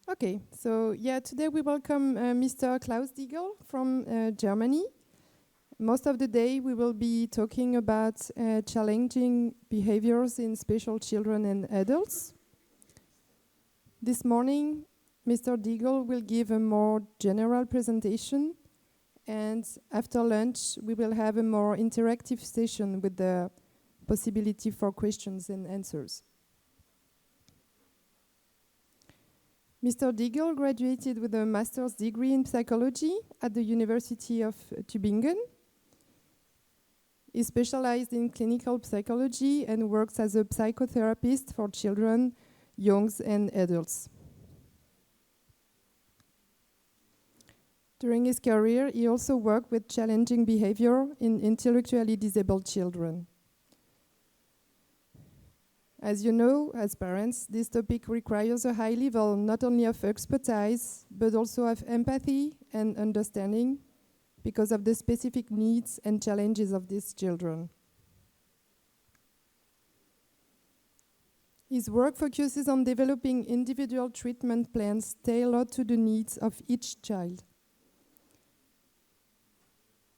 Okay, so today we welcome Mr. Claus Diegel from Germany. Most of the day we will be talking about challenging behaviors in special children and adults. This morning, Mr. Diegel will give a more general presentation, and after lunch we will have a more interactive session with the possibility for questions and answers. Mr. Diegel graduated with a master's degree in psychology at the University of Tübingen. He specialized in clinical psychology and works as a psychotherapist for children, youngs, and adults. During his career, he also worked with challenging behavior in intellectually disabled children. As you know, as parents, this topic requires a high level not only of expertise, but also of empathy and understanding because of the specific needs and challenges of these children. His work focuses on developing individual treatment plans tailored to the needs of each child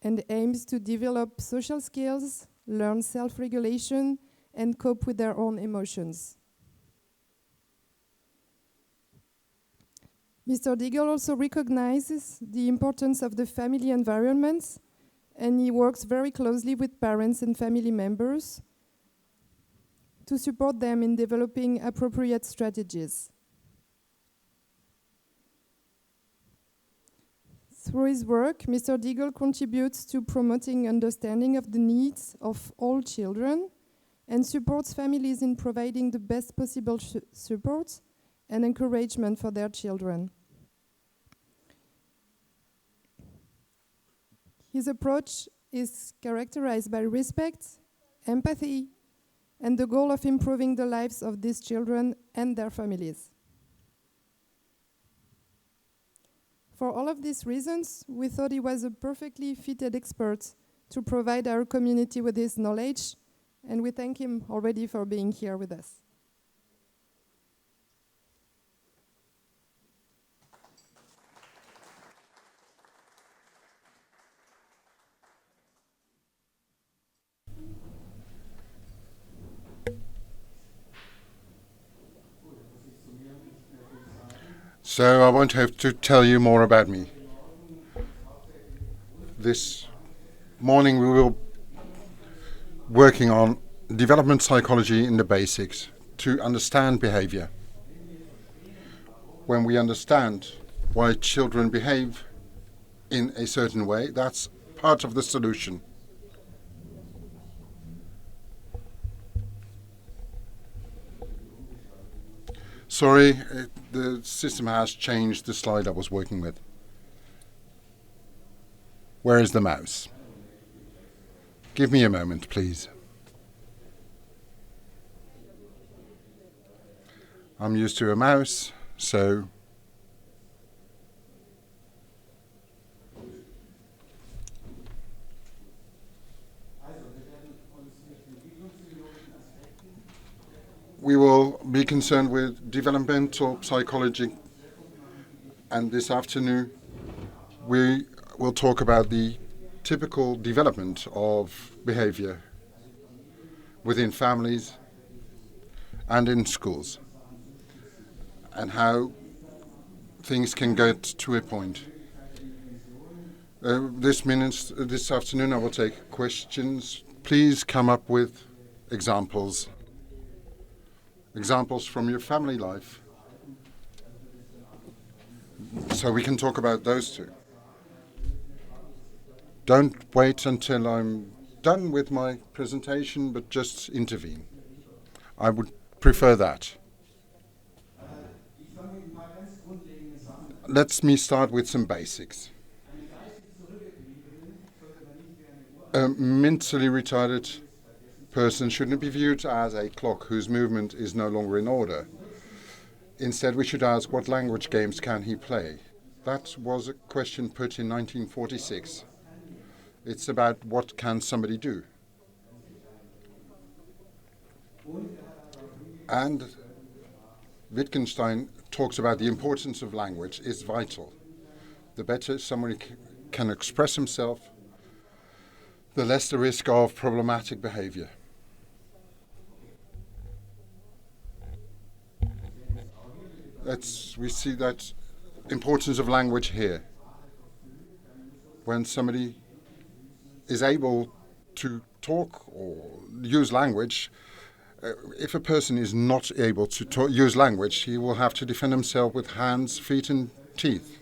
and aims to develop social skills, learn self-regulation, and cope with their own emotions. Mr. Diegel also recognizes the importance of the family environment, and he works very closely with parents and family members to support them in developing appropriate strategies. Through his work, Mr. Diegel contributes to promoting understanding of the needs of all children and supports families in providing the best possible support and encouragement for their children. His approach is characterized by respect, empathy, and the goal of improving the lives of these children and their families. For all of these reasons, we thought he was a perfectly fitted expert to provide our community with his knowledge, and we thank him already for being here with us. So I won't have to tell you more about me. This morning we will working on development psychology in the basics to understand behavior. When we understand why children behave in a certain way, that's part of the solution. Sorry, the system has changed the slide I was working with. Where is the mouse? Give me a moment, please. I'm used to a mouse, so we will be concerned with developmental psychology, and this afternoon we will talk about the typical development of behavior within families and in schools, and how things can get to a point. This afternoon I will take questions. Please come up with examples from your family life, so we can talk about those two. Don't wait until I'm done with my presentation, but just intervene. I would prefer that. Let me start with some basics. A mentally retarded person shouldn't be viewed as a clock whose movement is no longer in order. Instead, we should ask what language games can he play. That was a question put in 1946. It's about what can somebody do. And Wittgenstein talks about the importance of language is vital. The better somebody can express himself, the less the risk of problematic behaviour. We see that importance of language here. When somebody is able to talk or use language, if a person is not able to use language, he will have to defend himself with hands, feet and teeth.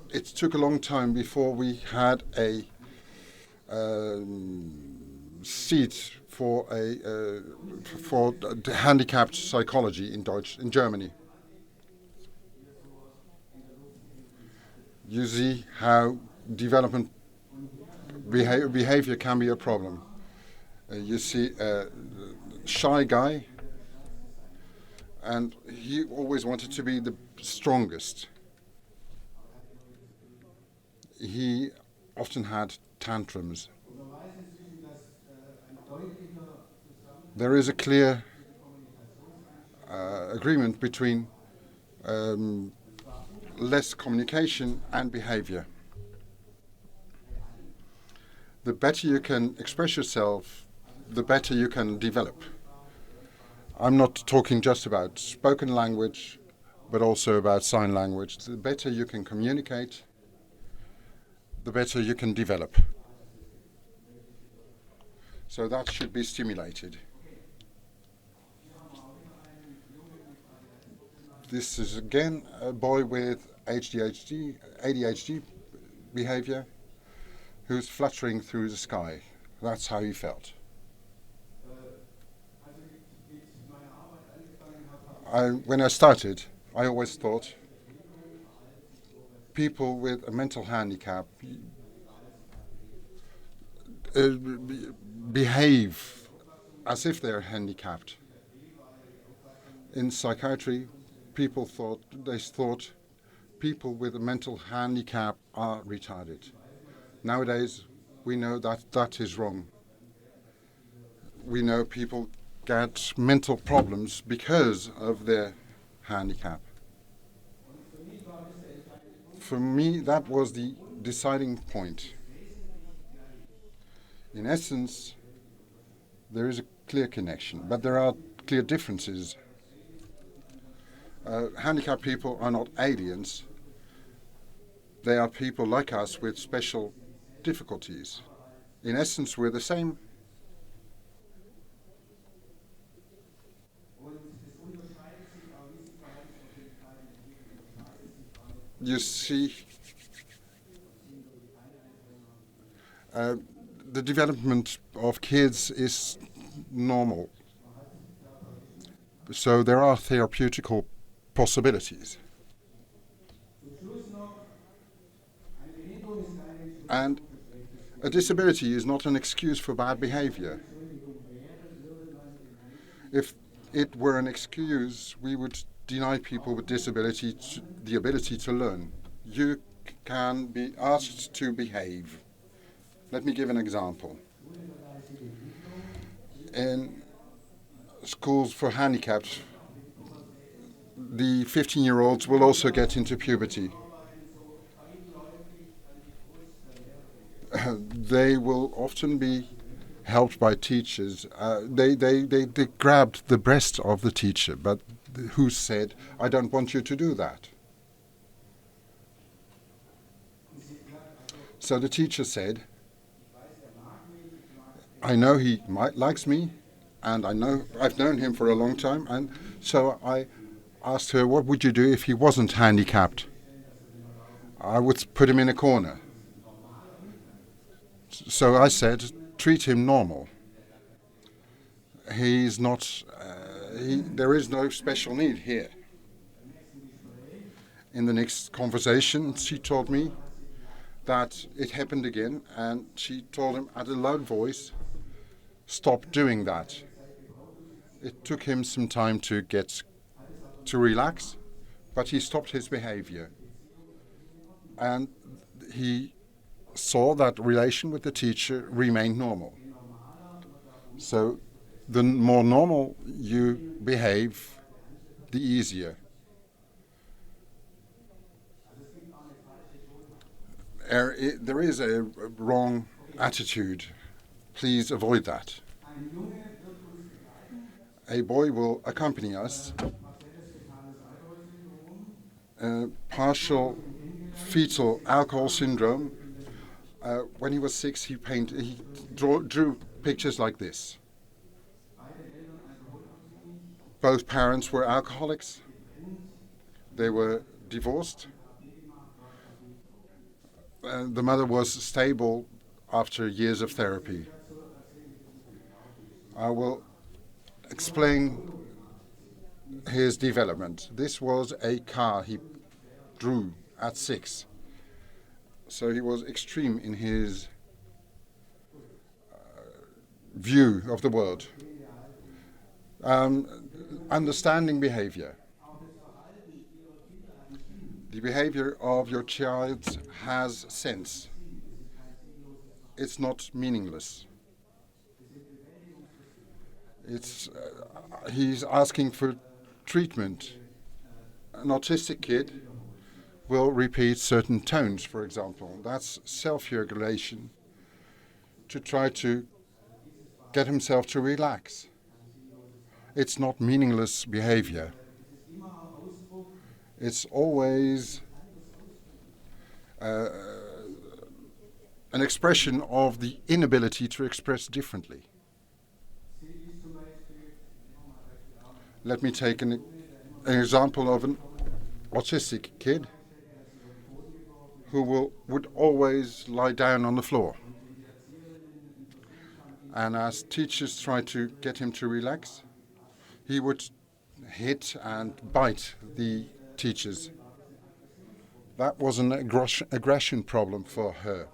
It took a long time before we had a seat for handicapped psychology in Germany. You see how development behavior can be a problem. You see a shy guy, and he always wanted to be the strongest. He often had tantrums. There is a clear agreement between less communication and behavior. The better you can express yourself, the better you can develop. I'm not talking just about spoken language, but also about sign language. The better you can communicate, the better you can develop. So that should be stimulated. This is again a boy with ADHD behavior who's fluttering through the sky. That's how he felt. When I started, I always thought people with a mental handicap behave as if they're handicapped. In psychiatry, people thought people with a mental handicap are retarded. Nowadays, we know that that is wrong. We know people get mental problems because of their handicap. For me, that was the deciding point. In essence, there is a clear connection, but there are clear differences. Handicapped people are not aliens. They are people like us with special difficulties. In essence, we're the same. You see, the development of kids is normal. So there are therapeutical possibilities. And a disability is not an excuse for bad behavior. If it were an excuse, we would deny people with disability the ability to learn. You can be asked to behave. Let me give an example. In schools for handicapped, the 15-year-olds will also get into puberty. They will often be helped by teachers. They grabbed the breast of the teacher, but who said, "I don't want you to do that"? So the teacher said, "I know he likes me, and I know I've known him for a long time, and so I asked her, what would you do if he wasn't handicapped? I would put him in a corner." So I said, treat him normal. He's not, there is no special need here. In the next conversation, she told me that it happened again, and she told him at a loud voice, stop doing that. It took him some time to relax, but he stopped his behavior. And he saw that relation with the teacher remained normal. So The more normal you behave, the easier. There is a wrong attitude. Please avoid that. A boy will accompany us. Partial fetal alcohol syndrome. When he was 6, he drew pictures like this. Both parents were alcoholics. They were divorced. The mother was stable after years of therapy. I will explain his development. This was a car he drew at 6. So he was extreme in his view of the world. Understanding behavior. The behavior of your child has sense. It's not meaningless. He's asking for treatment. An autistic kid will repeat certain tones, for example. That's self-regulation to try to get himself to relax. It's not meaningless behavior. It's always an expression of the inability to express differently. Let me take an example of an autistic kid who would always lie down on the floor. And as teachers tried to get him to relax, he would hit and bite the teachers. That was an aggression problem for her.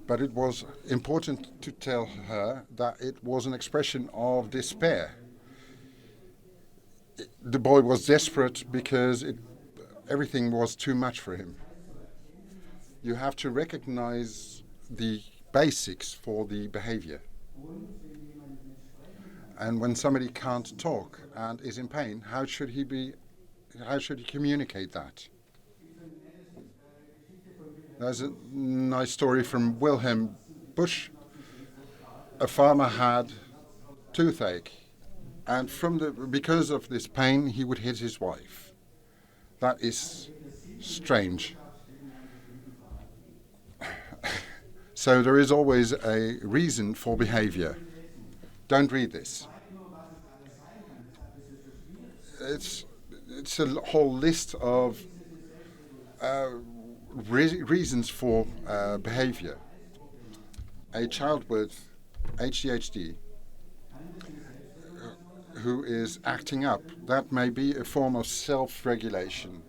But it was important to tell her that it was an expression of despair. The boy was desperate because everything was too much for him. You have to recognize the basics for the behavior. And when somebody can't talk and is in pain, how should he communicate that? There's a nice story from Wilhelm Busch. A farmer had toothache, and because of this pain, he would hit his wife. That is strange. So there is always a reason for behavior. Don't read this. It's a whole list of reasons for behavior. A child with ADHD who is acting up, that may be a form of self-regulation.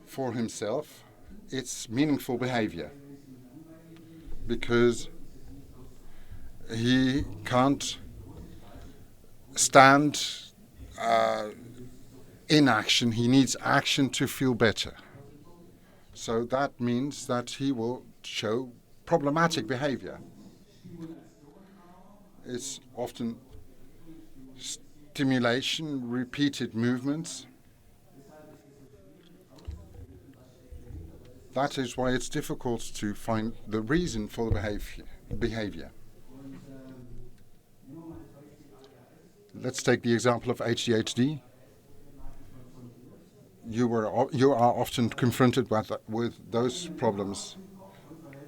For himself, it's meaningful behavior because he can't stand inaction. He needs action to feel better. So that means that he will show problematic behavior. It's often stimulation, repeated movements. That is why it's difficult to find the reason for the behavior. Let's take the example of ADHD. You are often confronted with those problems.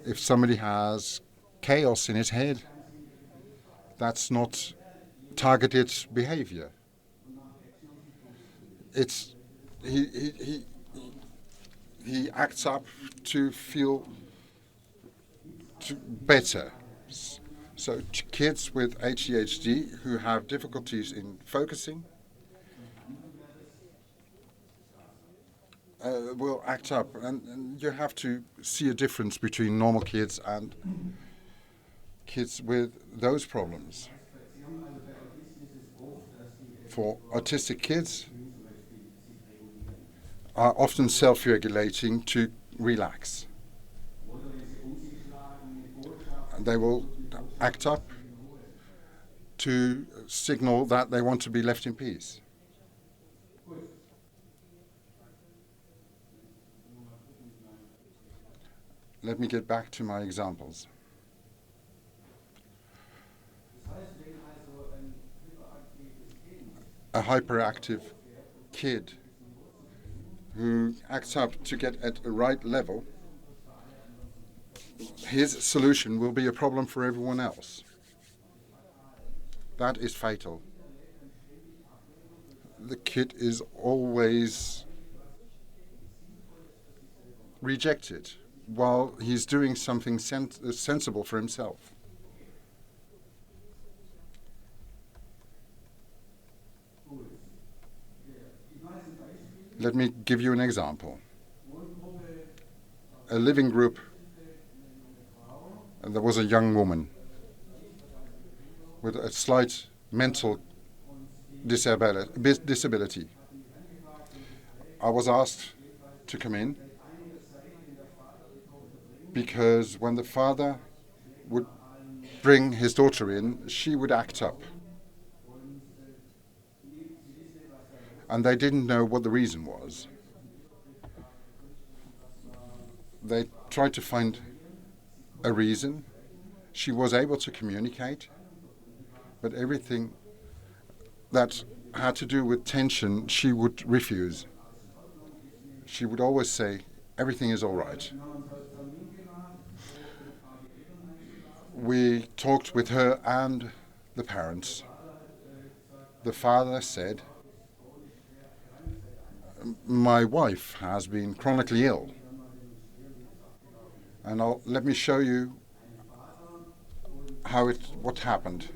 If somebody has chaos in his head, that's not targeted behavior. It's he acts up to feel better. So kids with ADHD who have difficulties in focusing will act up, and you have to see a difference between normal kids and kids with those problems. For autistic kids are often self-regulating to relax. They will act up to signal that they want to be left in peace. Let me get back to my examples. A hyperactive kid who acts up to get at the right level, his solution will be a problem for everyone else. That is fatal. The kid is always rejected while he's doing something sensible for himself. Let me give you an example. A living group, and there was a young woman with a slight mental disability. I was asked to come in because when the father would bring his daughter in, she would act up. And they didn't know what the reason was. They tried to find a reason. She was able to communicate, but everything that had to do with tension, she would refuse. She would always say, everything is all right. We talked with her and the parents. The father said, my wife has been chronically ill. And let me show you what happened.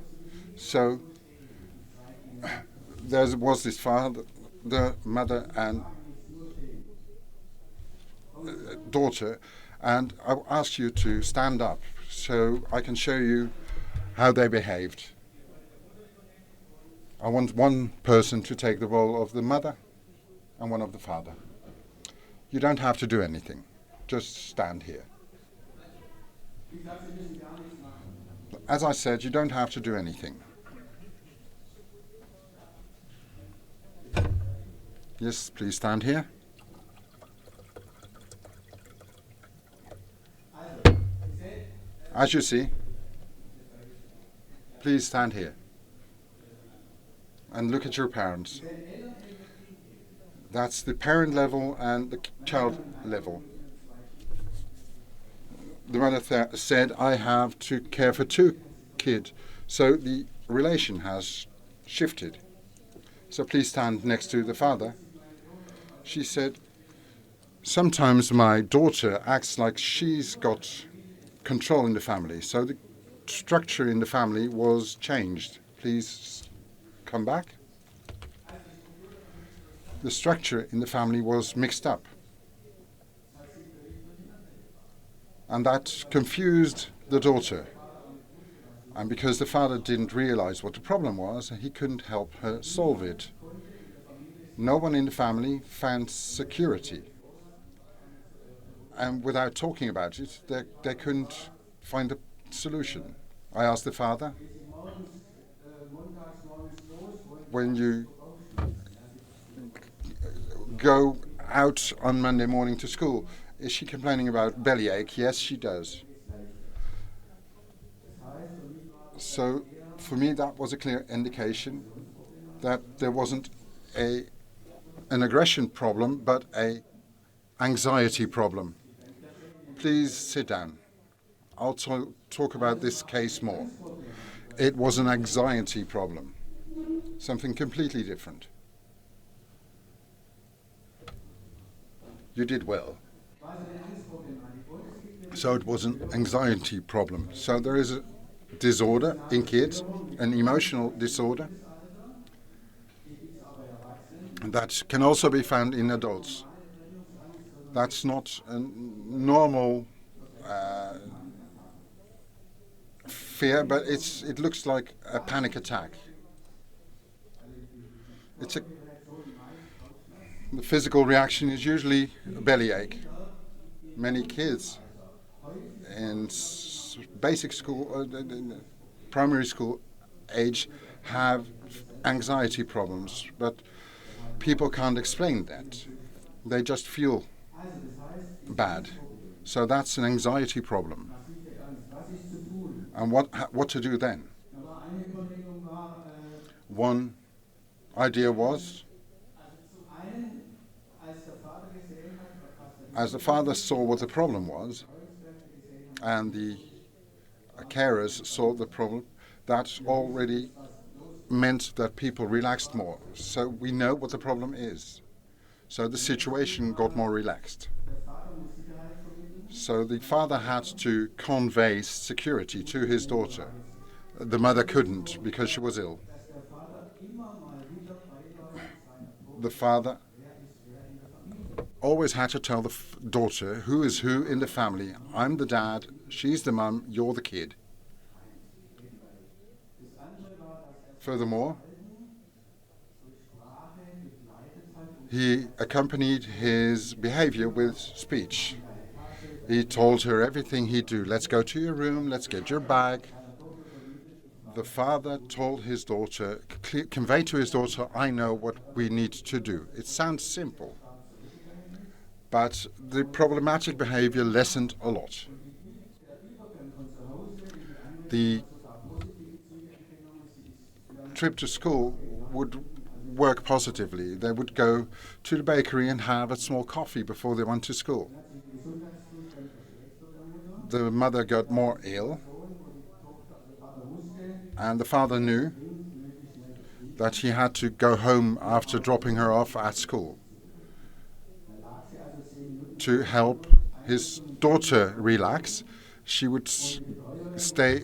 So there was this father, the mother and daughter, and I ask you to stand up so I can show you how they behaved. I want one person to take the role of the mother and one of the father. You don't have to do anything. Just stand here. As I said, you don't have to do anything. Yes, please stand here. As you see, please stand here and look at your parents. That's the parent level and the child level. The mother said, I have to care for two kids. So the relation has shifted. So please stand next to the father. She said, sometimes my daughter acts like she's got control in the family. So the structure in the family was changed. Please come back. The structure in the family was mixed up. And that confused the daughter. And because the father didn't realize what the problem was, he couldn't help her solve it. No one in the family found security. And without talking about it, they couldn't find a solution. I asked the father, when you go out on Monday morning to school, is she complaining about bellyache? Yes, she does. So for me, that was a clear indication that there wasn't an aggression problem, but an anxiety problem. Please sit down. I'll talk about this case more. It was an anxiety problem, something completely different. You did well. So it was an anxiety problem. So there is a disorder in kids, an emotional disorder, that can also be found in adults. That's not a normal fear, but it looks like a panic attack. The physical reaction is usually a bellyache. Many kids in basic school, primary school age have anxiety problems, but people can't explain that. They just feel bad. So that's an anxiety problem. And what to do then? One idea was, as the father saw what the problem was, and the carers saw the problem, that already meant that people relaxed more. So we know what the problem is. So the situation got more relaxed. So the father had to convey security to his daughter. The mother couldn't because she was ill. The father always had to tell the daughter who is who in the family. I'm the dad, she's the mum, you're the kid. Furthermore, he accompanied his behavior with speech. He told her everything he'd do. Let's go to your room, let's get your bag. The father told his daughter, convey to his daughter, I know what we need to do. It sounds simple, but the problematic behavior lessened a lot. The trip to school would work positively. They would go to the bakery and have a small coffee before they went to school. The mother got more ill, and the father knew that he had to go home after dropping her off at school to help his daughter relax. She would stay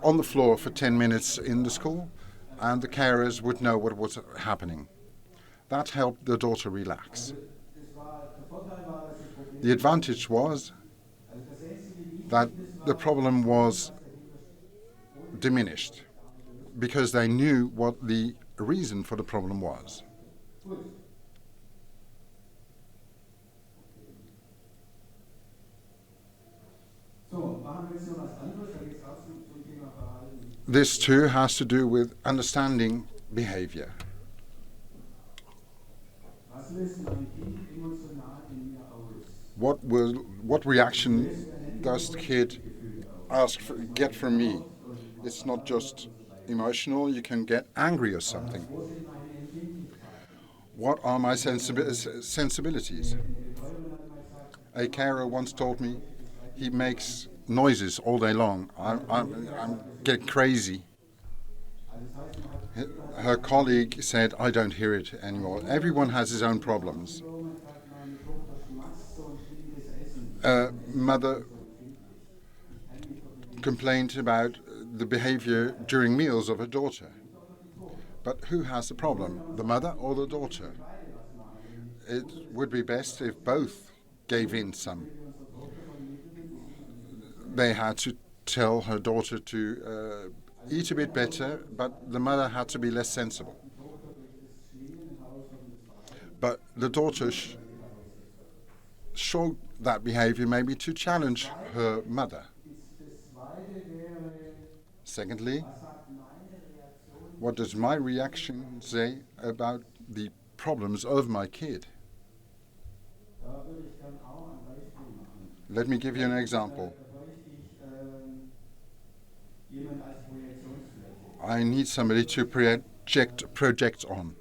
on the floor for 10 minutes in the school, and the carers would know what was happening. That helped the daughter relax. The advantage was that the problem was diminished because they knew what the reason for the problem was. This too has to do with understanding behavior. What reaction does the kid get from me? It's not just emotional, you can get angry or something. What are my sensibilities? A carer once told me he makes noises all day long. I'm getting crazy. Her colleague said, I don't hear it anymore. Everyone has his own problems. Mother complained about the behavior during meals of her daughter. But who has the problem, the mother or the daughter? It would be best if both gave in some. They had to tell her daughter to eat a bit better, but the mother had to be less sensible. But the daughter showed that behavior maybe to challenge her mother. Secondly, what does my reaction say about the problems of my kid? Let me give you an example. I need somebody to project on.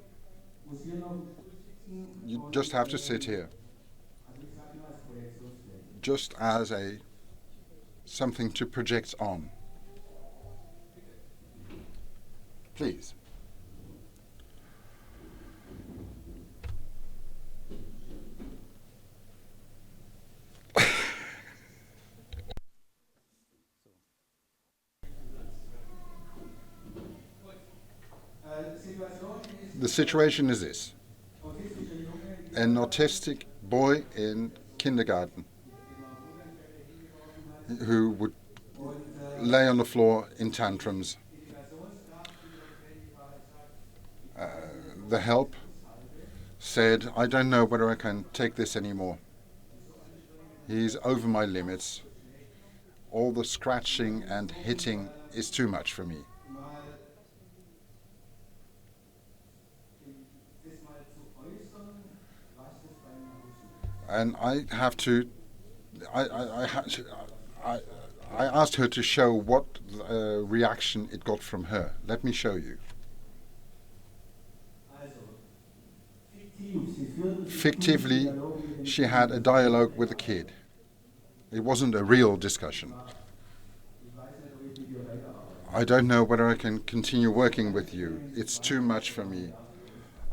You just have to sit here. Just as something to project on. Please. The situation is this. An autistic boy in kindergarten who would lay on the floor in tantrums. The help said, I don't know whether I can take this anymore. He's over my limits. all the scratching and hitting is too much for me. And I have to, I, I asked her to show what reaction it got from her. Let me show you. Fictively, she had a dialogue with the kid. It wasn't a real discussion. I don't know whether I can continue working with you. It's too much for me.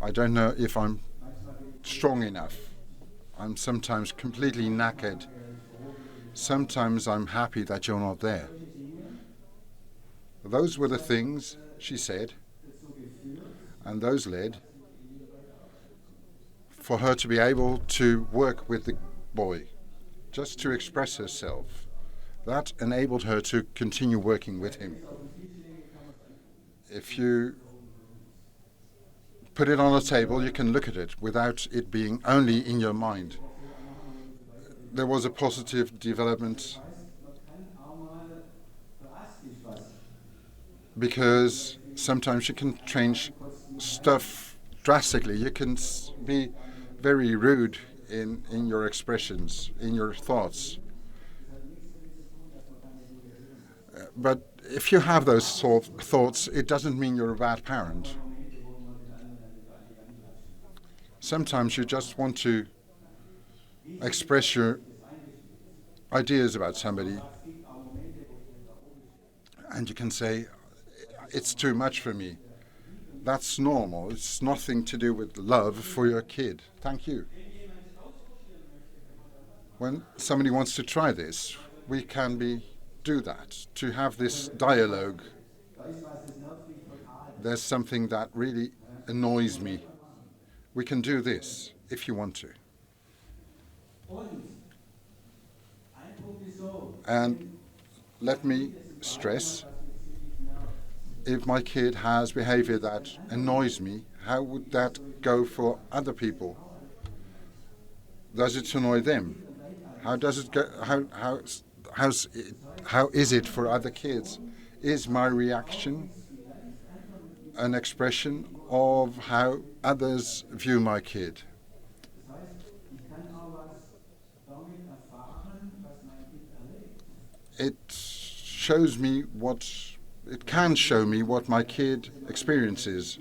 I don't know if I'm strong enough. I'm sometimes completely knackered. Sometimes I'm happy that you're not there. Those were the things she said, and those led for her to be able to work with the boy, just to express herself. That enabled her to continue working with him. If you put it on a table, you can look at it without it being only in your mind. There was a positive development because sometimes you can change stuff drastically. You can be very rude in your expressions, in your thoughts. But if you have those sort of thoughts, it doesn't mean you're a bad parent. Sometimes you just want to express your ideas about somebody, and you can say, it's too much for me. That's normal. It's nothing to do with love for your kid. Thank you. When somebody wants to try this, we can do that, to have this dialogue. There's something that really annoys me. We can do this if you want to. And let me stress, if my kid has behavior that annoys me, how would that go for other people? Does it annoy them? How does it go? How is it for other kids? Is my reaction an expression of how others view my kid? It shows me what it can show me what my kid experiences.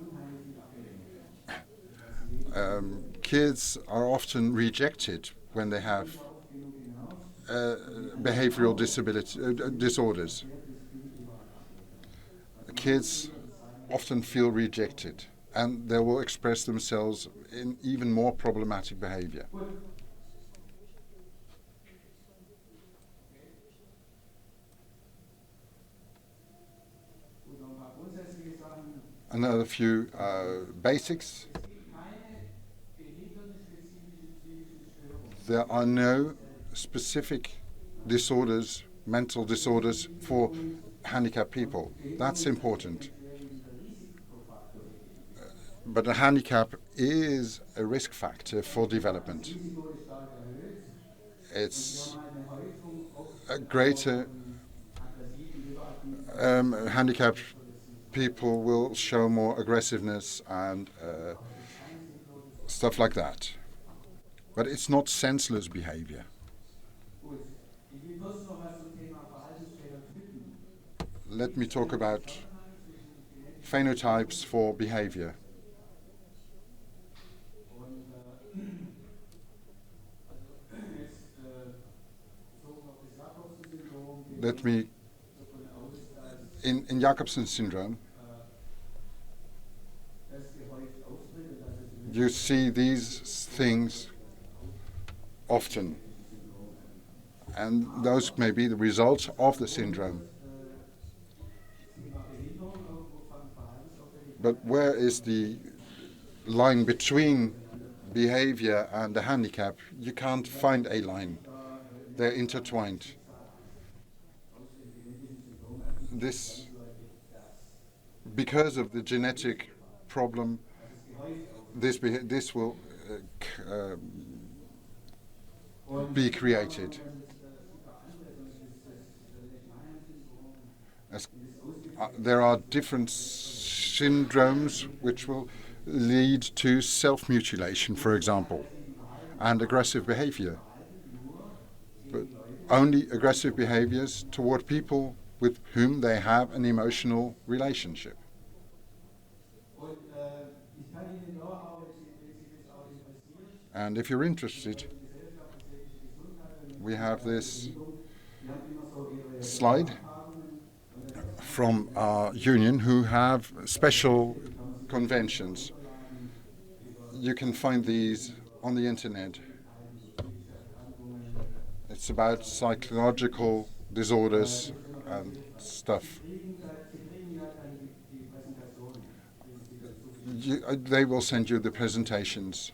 Kids are often rejected when they have behavioral disorders. Kids often feel rejected, and they will express themselves in even more problematic behavior. Another few basics. There are no specific disorders, mental disorders for handicapped people. That's important. But a handicap is a risk factor for development. It's a greater handicapped people will show more aggressiveness and stuff like that. But it's not senseless behavior. Let me talk about phenotypes for behavior. Let me, in Jacobson syndrome, you see these things often, and those may be the result of the syndrome. But where is the line between behavior and the handicap? You can't find a line. They're intertwined. This, because of the genetic problem, this will be created. there are different syndromes which will lead to self-mutilation, for example, and aggressive behavior. But only aggressive behaviors toward people with whom they have an emotional relationship. And if you're interested, we have this slide from our union who have special conventions. You can find these on the internet. It's about psychological disorders and stuff. They will send you the presentations.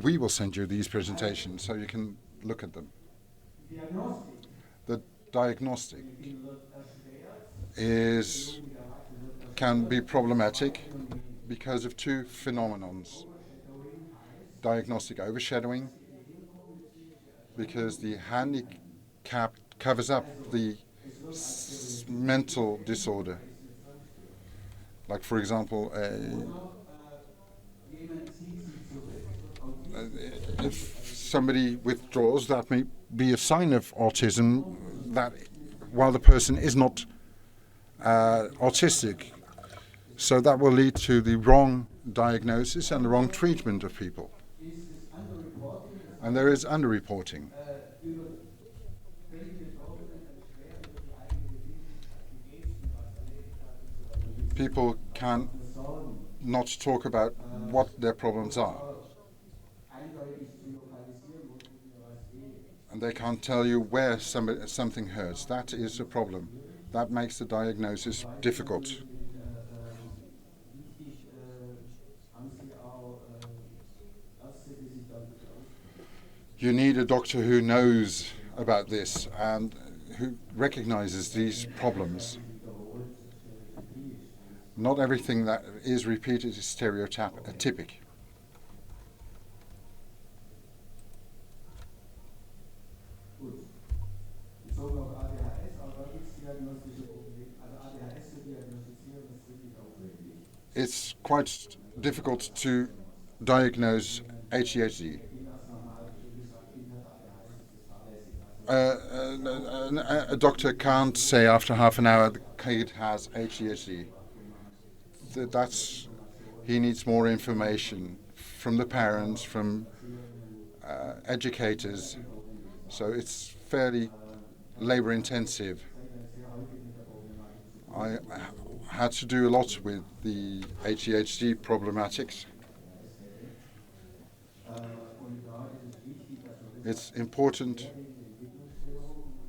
We will send you these presentations so you can look at them. The diagnostic can be problematic because of two phenomenons. Diagnostic overshadowing, because the handicap covers up the mental disorder. Like, for example, if somebody withdraws, that may be a sign of autism, that while the person is not autistic. So that will lead to the wrong diagnosis and the wrong treatment of people. And there is underreporting. People can not talk about what their problems are. And they can't tell you where something hurts. That is a problem. That makes the diagnosis difficult. You need a doctor who knows about this and who recognizes these problems. Not everything that is repeated is stereotypic. It's quite difficult to diagnose ADHD. A doctor can't say after half an hour the kid has ADHD. He needs more information from the parents, from educators. So it's fairly labor intensive. I had to do a lot with the ADHD problematics. It's important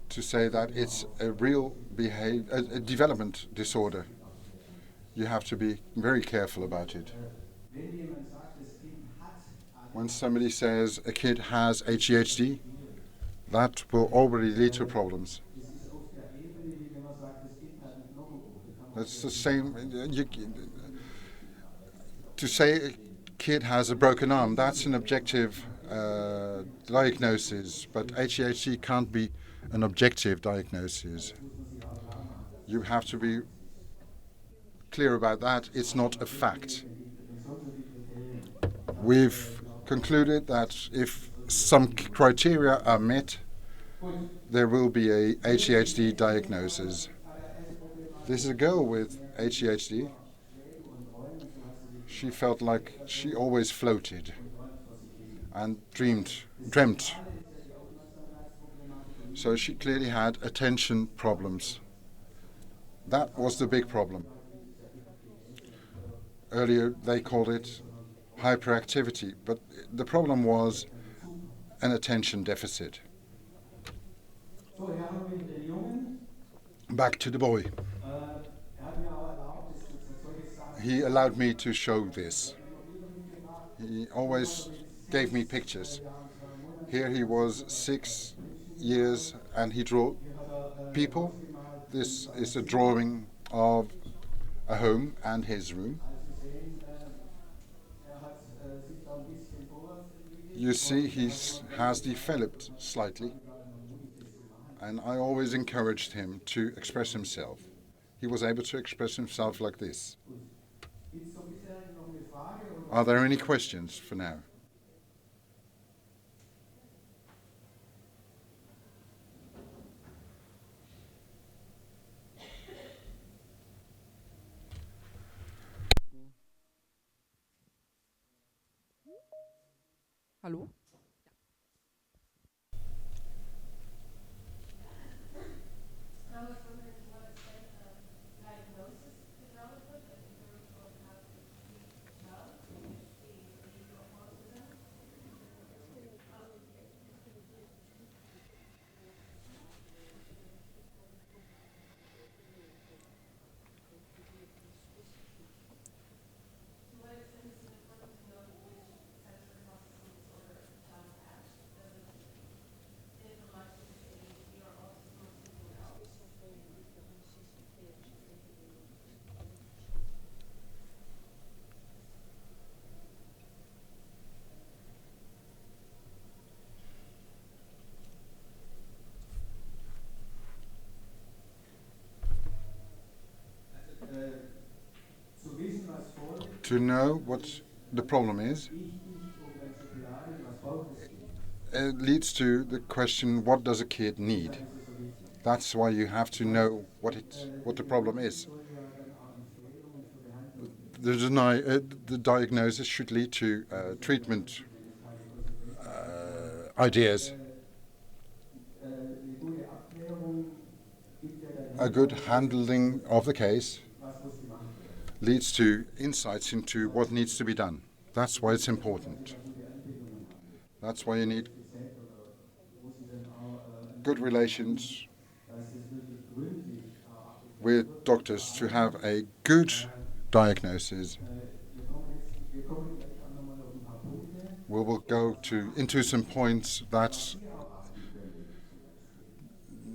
to say that it's a real a development disorder. You have to be very careful about it. When somebody says a kid has ADHD, that will already lead to problems. That's the same. To say a kid has a broken arm, that's an objective diagnosis, but ADHD can't be an objective diagnosis. You have to be clear about that. It's not a fact. We've concluded that if some criteria are met, there will be a ADHD diagnosis. This is a girl with ADHD. She felt like she always floated and dreamt. So she clearly had attention problems. That was the big problem. Earlier they called it hyperactivity, but the problem was an attention deficit. Back to the boy. He allowed me to show this. He always gave me pictures. Here he was 6 years and he drew people. This is a drawing of a home and his room. You see he has developed slightly. and I always encouraged him to express himself. He was able to express himself like this. Are there any questions for now? Hallo? I was wondering to what extent diagnosis is relevant and in terms of how to treat a child with the behaviour of autism. To what extent is it important to know which sensory processing disorder a child has? Does it differ much if it's ADHD or autism or something else? To know what the problem is, it leads to the question, what does a kid need? That's why you have to know what the problem is. The diagnosis should lead to treatment ideas. A good handling of the case leads to insights into what needs to be done. That's why it's important. That's why you need good relations with doctors to have a good diagnosis. We will go into some points that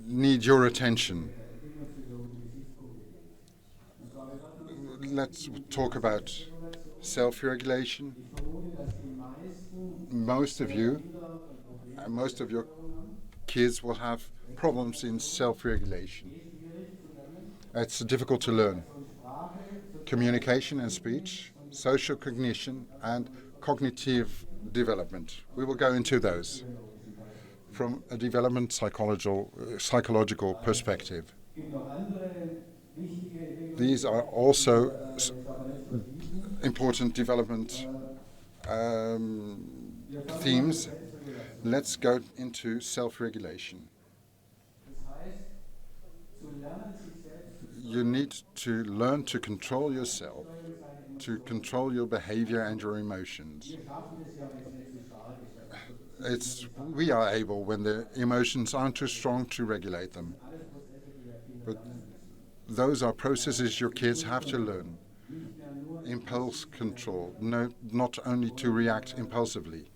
need your attention. Let's talk about self-regulation. Most of you, most of your kids will have problems in self-regulation. It's difficult to learn. Communication and speech, social cognition, and cognitive development. We will go into those from a development psychological perspective. These are also important development themes. Let's go into self-regulation. You need to learn to control yourself, to control your behavior and your emotions. We are able, when the emotions aren't too strong, to regulate them. But those are processes your kids have to learn. Impulse control, not only to react impulsively.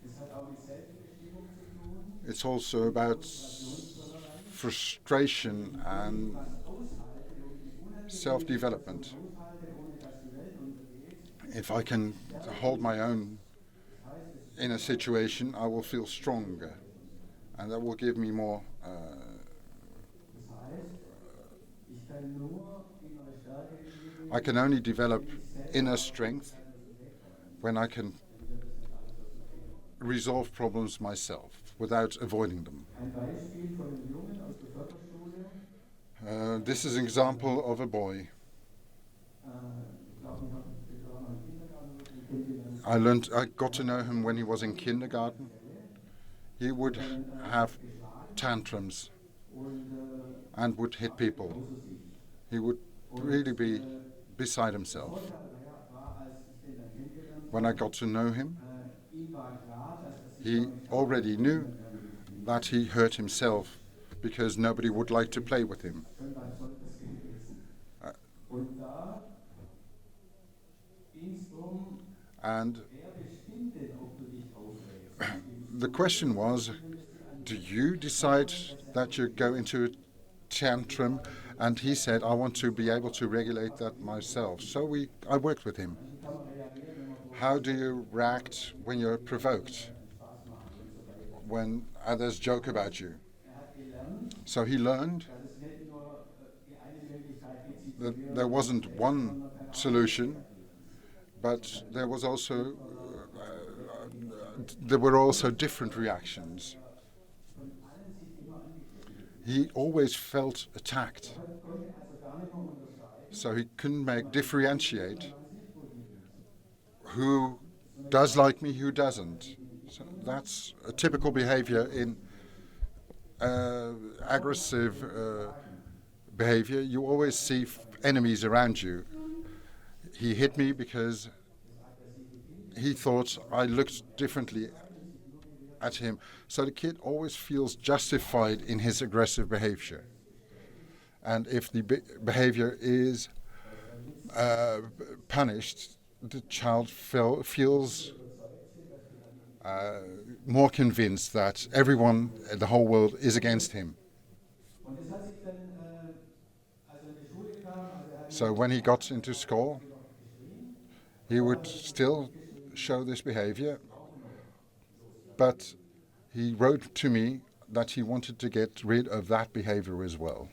It's also about frustration and self-development. If I can hold my own in a situation, I will feel stronger, and that will give me more I can only develop inner strength when I can resolve problems myself without avoiding them. This is an example of a boy. I got to know him when he was in kindergarten. He would have tantrums and would hit people. He would really be beside himself. When I got to know him, he already knew that he hurt himself because nobody would like to play with him. And the question was, do you decide that you go into a tantrum? And he said, I want to be able to regulate that myself. So I worked with him. How do you react when you're provoked? When others joke about you? So he learned that there wasn't one solution, but there were also different reactions. He always felt attacked, so he couldn't differentiate who does like me, who doesn't. So that's a typical behavior in aggressive behavior. You always see enemies around you. He hit me because he thought I looked differently at him. So the kid always feels justified in his aggressive behavior. And if the behavior is punished, the child feels more convinced that everyone, the whole world, is against him. So when he got into school, he would still show this behavior, but he wrote to me that he wanted to get rid of that behavior as well.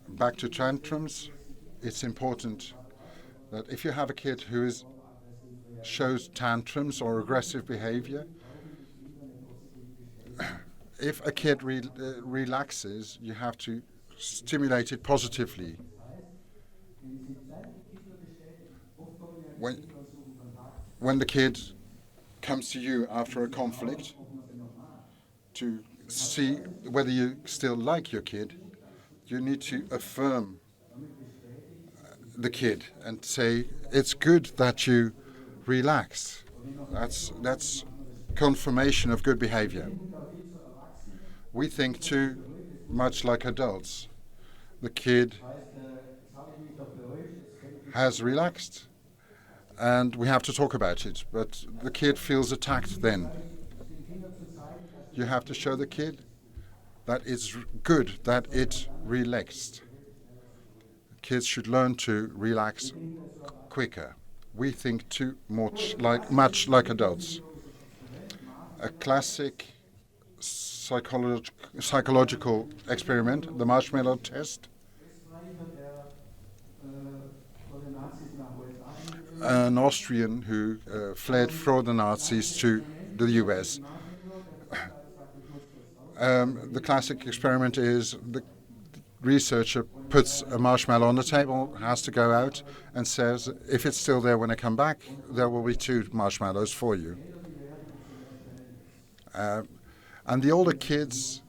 Back to tantrums, it's important that if you have a kid who shows tantrums or aggressive behavior, if a kid relaxes, you have to stimulate it positively. When the kid comes to you after a conflict to see whether you still like your kid, you need to affirm the kid and say, it's good that you relax. That's confirmation of good behavior. We think too much like adults. The kid has relaxed and we have to talk about it, but the kid feels attacked then. You have to show the kid that it's good that it relaxed. Kids should learn to relax quicker. We think too much like adults. A classic psychological experiment, the marshmallow test. An Austrian who fled from the Nazis to the US. The classic experiment is the researcher puts a marshmallow on the table, has to go out, and says, if it's still there when I come back, there will be 2 marshmallows for you. And the older kids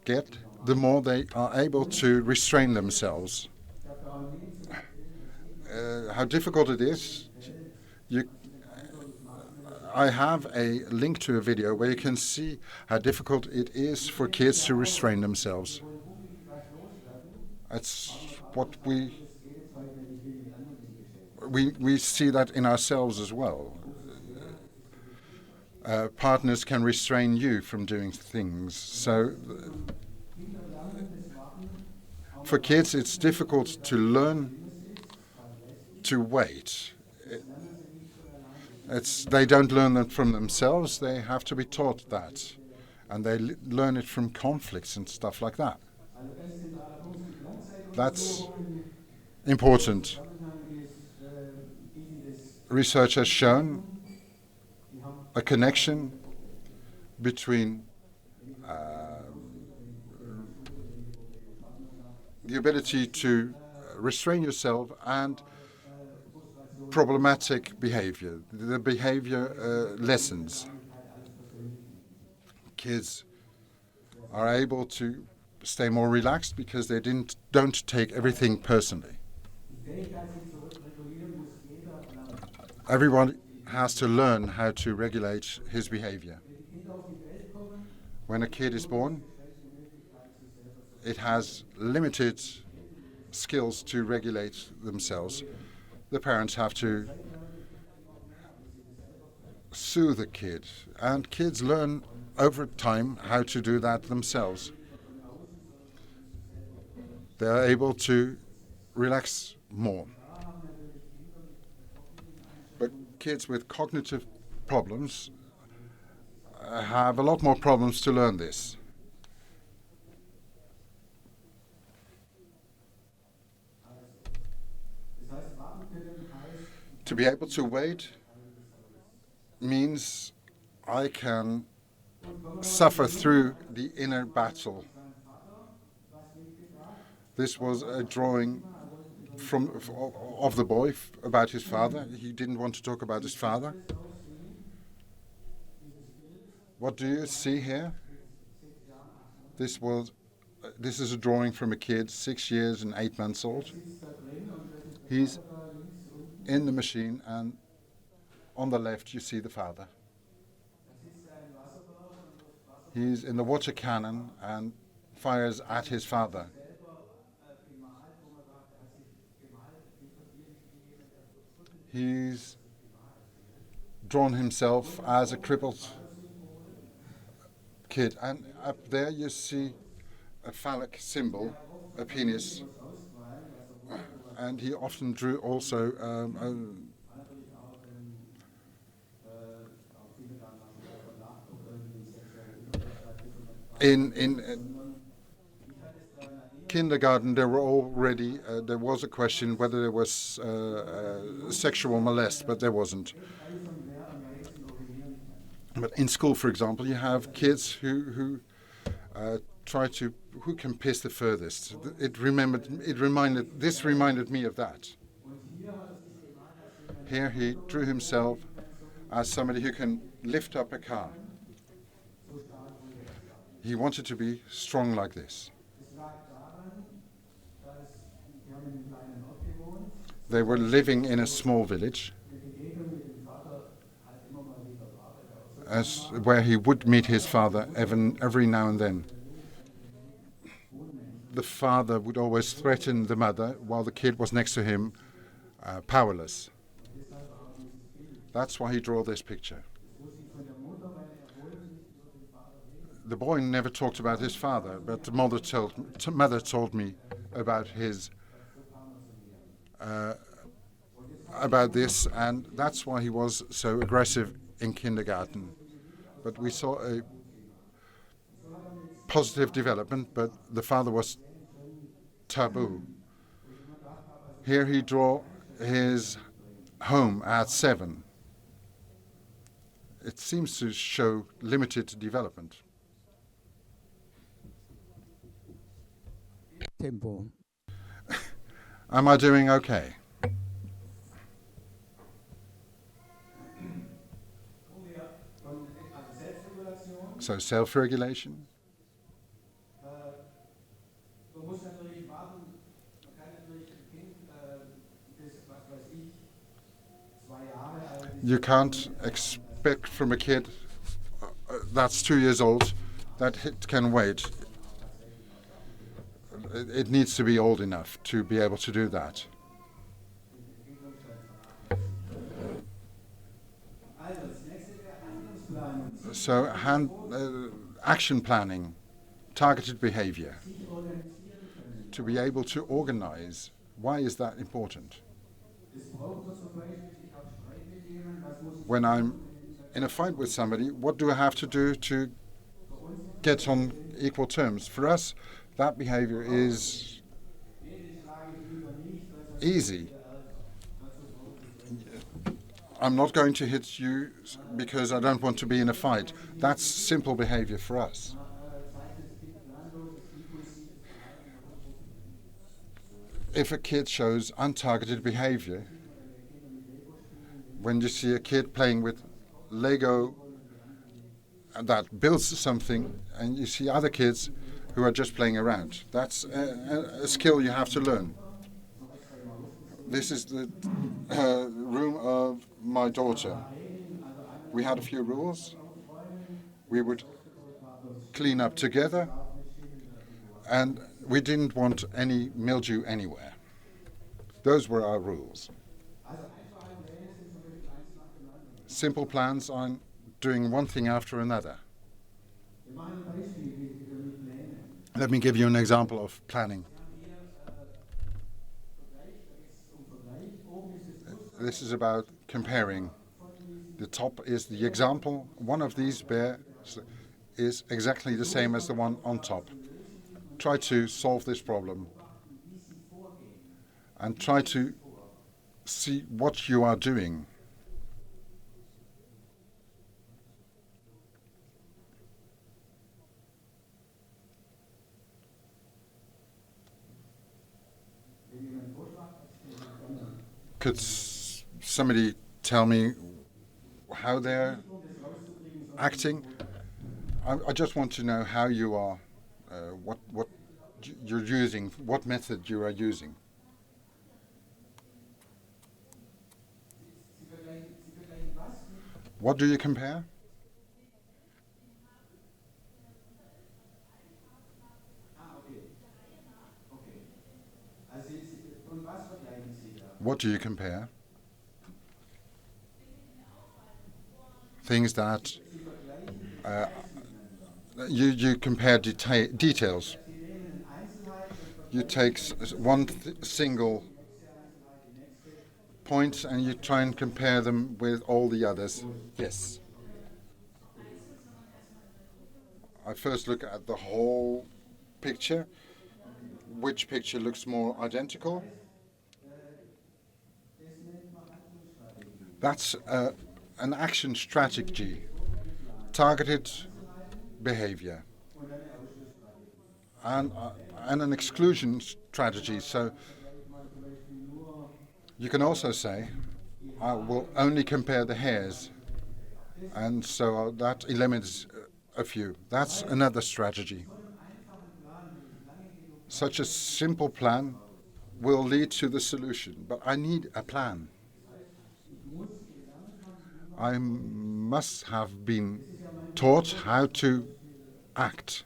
get, the more they are able to restrain themselves. How difficult it is. I have a link to a video where you can see how difficult it is for kids to restrain themselves. It's what we see that in ourselves as well. Partners can restrain you from doing things. So for kids, it's difficult to learn to wait. They don't learn that from themselves. They have to be taught that. And they learn it from conflicts and stuff like that. That's important. Research has shown a connection between the ability to restrain yourself and problematic behavior. The behavior lessons. Kids are able to stay more relaxed because they don't take everything personally. Everyone has to learn how to regulate his behavior. When a kid is born, it has limited skills to regulate themselves. The parents have to soothe the kid, and kids learn over time how to do that themselves. They are able to relax more. But kids with cognitive problems have a lot more problems to learn this. To be able to wait means I can suffer through the inner battle. This was a drawing of the boy about his father. He didn't want to talk about his father. What do you see here? This is a drawing from a kid, 6 years and 8 months old. He's in the machine, and on the left you see the father. He's in the water cannon and fires at his father. He's drawn himself as a crippled kid, and up there you see a phallic symbol, a penis, and he often drew also in kindergarten there was a question whether there was sexual molest, but there wasn't. But in school, for example, you have kids who who can piss the furthest. This reminded me of that. Here he drew himself as somebody who can lift up a car. He wanted to be strong like this. They were living in a small village, where he would meet his father every now and then. The father would always threaten the mother while the kid was next to him, powerless. That's why he drew this picture. The boy never talked about his father, but the mother told me about about this, and that's why he was so aggressive in kindergarten. But we saw a positive development, but the father was taboo. Here he drew his home at 7. It seems to show limited development. Tempo. Am I doing okay? So self-regulation. You can't expect from a kid that's 2 years old that it can wait. It needs to be old enough to be able to do that. So action planning, targeted behavior, to be able to organize. Why is that important? When I'm in a fight with somebody, what do I have to do to get on equal terms? For us, that behavior is easy. I'm not going to hit you because I don't want to be in a fight. That's simple behavior for us. If a kid shows untargeted behavior, when you see a kid playing with Lego that builds something, and you see other kids who are just playing around, that's a skill you have to learn. This is the room of my daughter. We had a few rules. We would clean up together, and we didn't want any mildew anywhere. Those were our rules. Simple plans on doing one thing after another. Let me give you an example of planning. This is about comparing. The top is the example. One of these bear is exactly the same as the one on top. Try to solve this problem and try to see what you are doing. Could somebody tell me how they're acting? I just want to know how you are, what you're using, what method you are using. What do you compare? What do you compare? Things that you compare details. You take one single point and you try and compare them with all the others. Yes. I first look at the whole picture. Which picture looks more identical? That's an action strategy, targeted behavior, and an exclusion strategy. So you can also say, I will only compare the hairs, and so that eliminates a few. That's another strategy. Such a simple plan will lead to the solution, but I need a plan. I must have been taught how to act.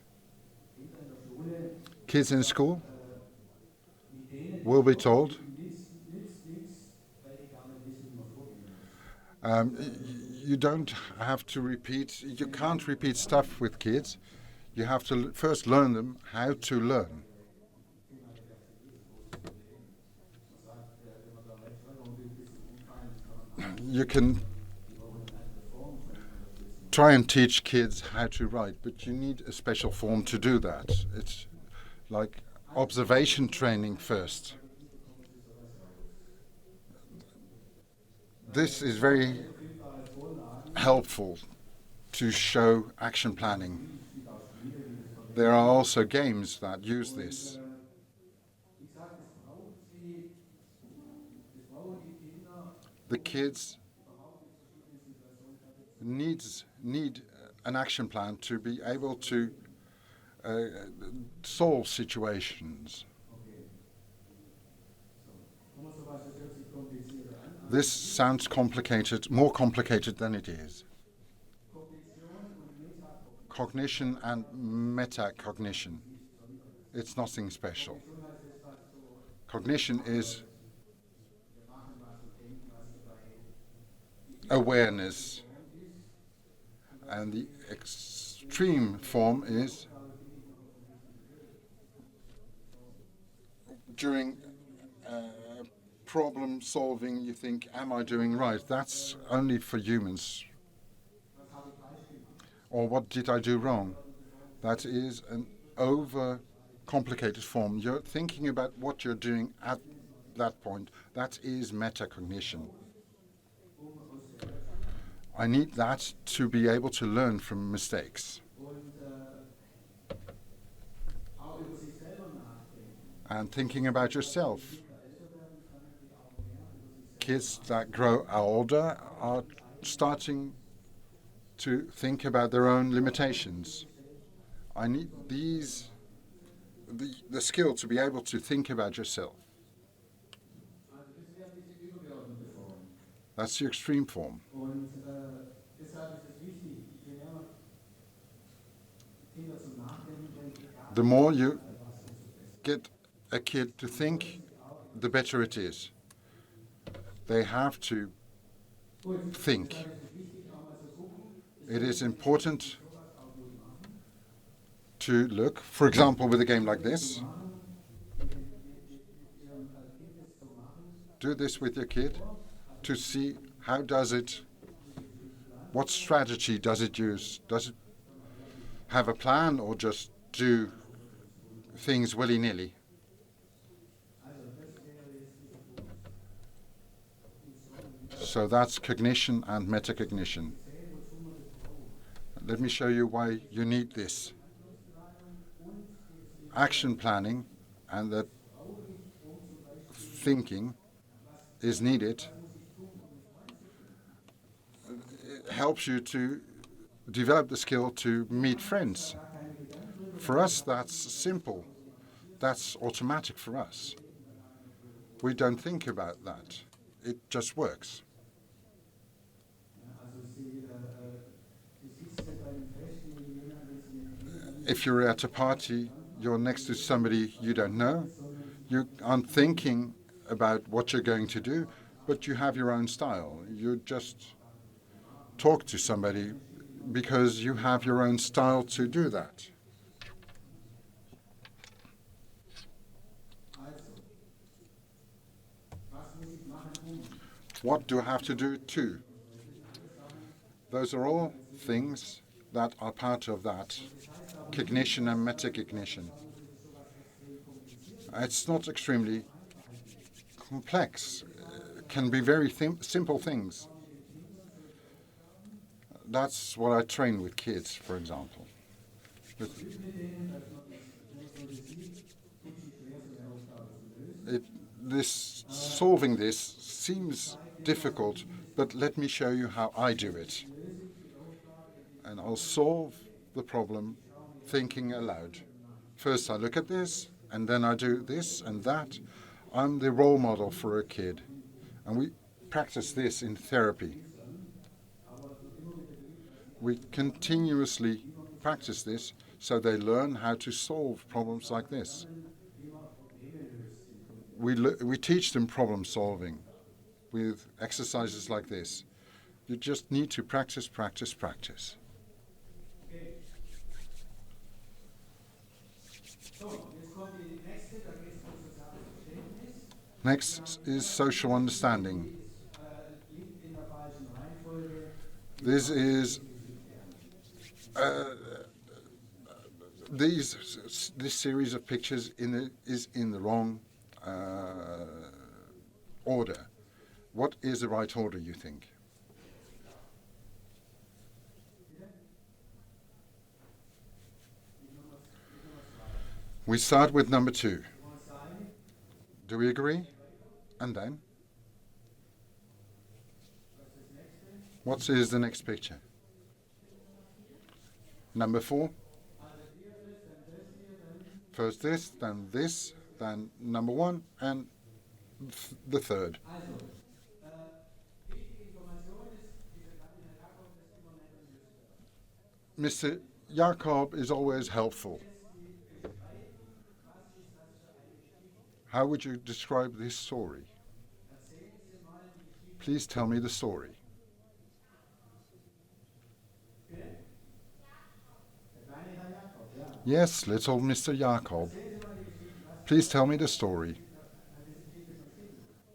Kids in school will be told you don't have to repeat, you can't repeat stuff with kids. You have to first learn them how to learn. You can try and teach kids how to write, but you need a special form to do that. It's like observation training first. This is very helpful to show action planning. There are also games that use this. The kids need an action plan to be able to solve situations. This sounds complicated, more complicated than it is. Cognition and metacognition. It's nothing special. Cognition is awareness, and the extreme form is during problem solving you think, am I doing right? That's only for humans. Or what did I do wrong? That is an over complicated form. You're thinking about what you're doing at that point. That is metacognition. I need that to be able to learn from mistakes. And thinking about yourself. Kids that grow older are starting to think about their own limitations. I need the skill to be able to think about yourself. That's the extreme form. The more you get a kid to think, the better it is. They have to think. It is important to look, for example, with a game like this. Do this with your kid to see how does it, what strategy does it use? Does it have a plan or just do things willy-nilly. So that's cognition and metacognition. Let me show you why you need this. Action planning and that thinking is needed. It helps you to develop the skill to meet friends. For us, that's simple. That's automatic for us. We don't think about that. It just works. If you're at a party, you're next to somebody you don't know, you aren't thinking about what you're going to do, but you have your own style. You just talk to somebody because you have your own style to do that. What do I have to do too? Those are all things that are part of that cognition and metacognition. It's not extremely complex. It can be very simple things. That's what I train with kids, for example. Solving this seems difficult, but let me show you how I do it. And I'll solve the problem thinking aloud. First I look at this, and then I do this and that. I'm the role model for a kid. And we practice this in therapy. We continuously practice this so they learn how to solve problems like this. We teach them problem solving with exercises like this. You just need to practice, practice, practice. Next is social understanding. This is this series of pictures is in the wrong order. What is the right order, you think? We start with number 2. Do we agree? And then? What is the next picture? Number 4. First this, then number 1, and the third. Mr. Jakob is always helpful. How would you describe this story? Please tell me the story. Yes, little Mr. Jakob. Please tell me the story.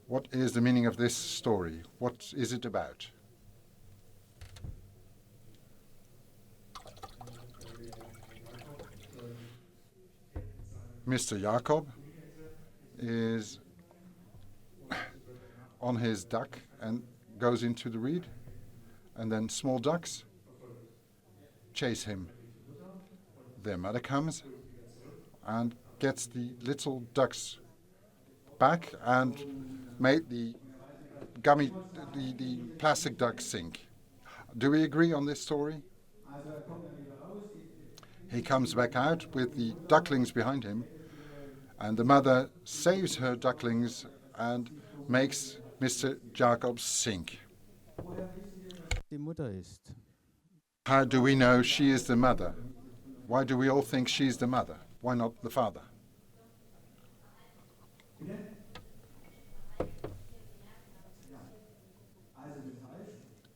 What is the meaning of this story? What is it about? Mr. Jakob is on his duck and goes into the reed, and then small ducks chase him. Their mother comes and gets the little ducks back and made the plastic duck sink. Do we agree on this story? He comes back out with the ducklings behind him, and the mother saves her ducklings and makes Mr. Jakob sink. How do we know she is the mother? Why do we all think she's the mother? Why not the father?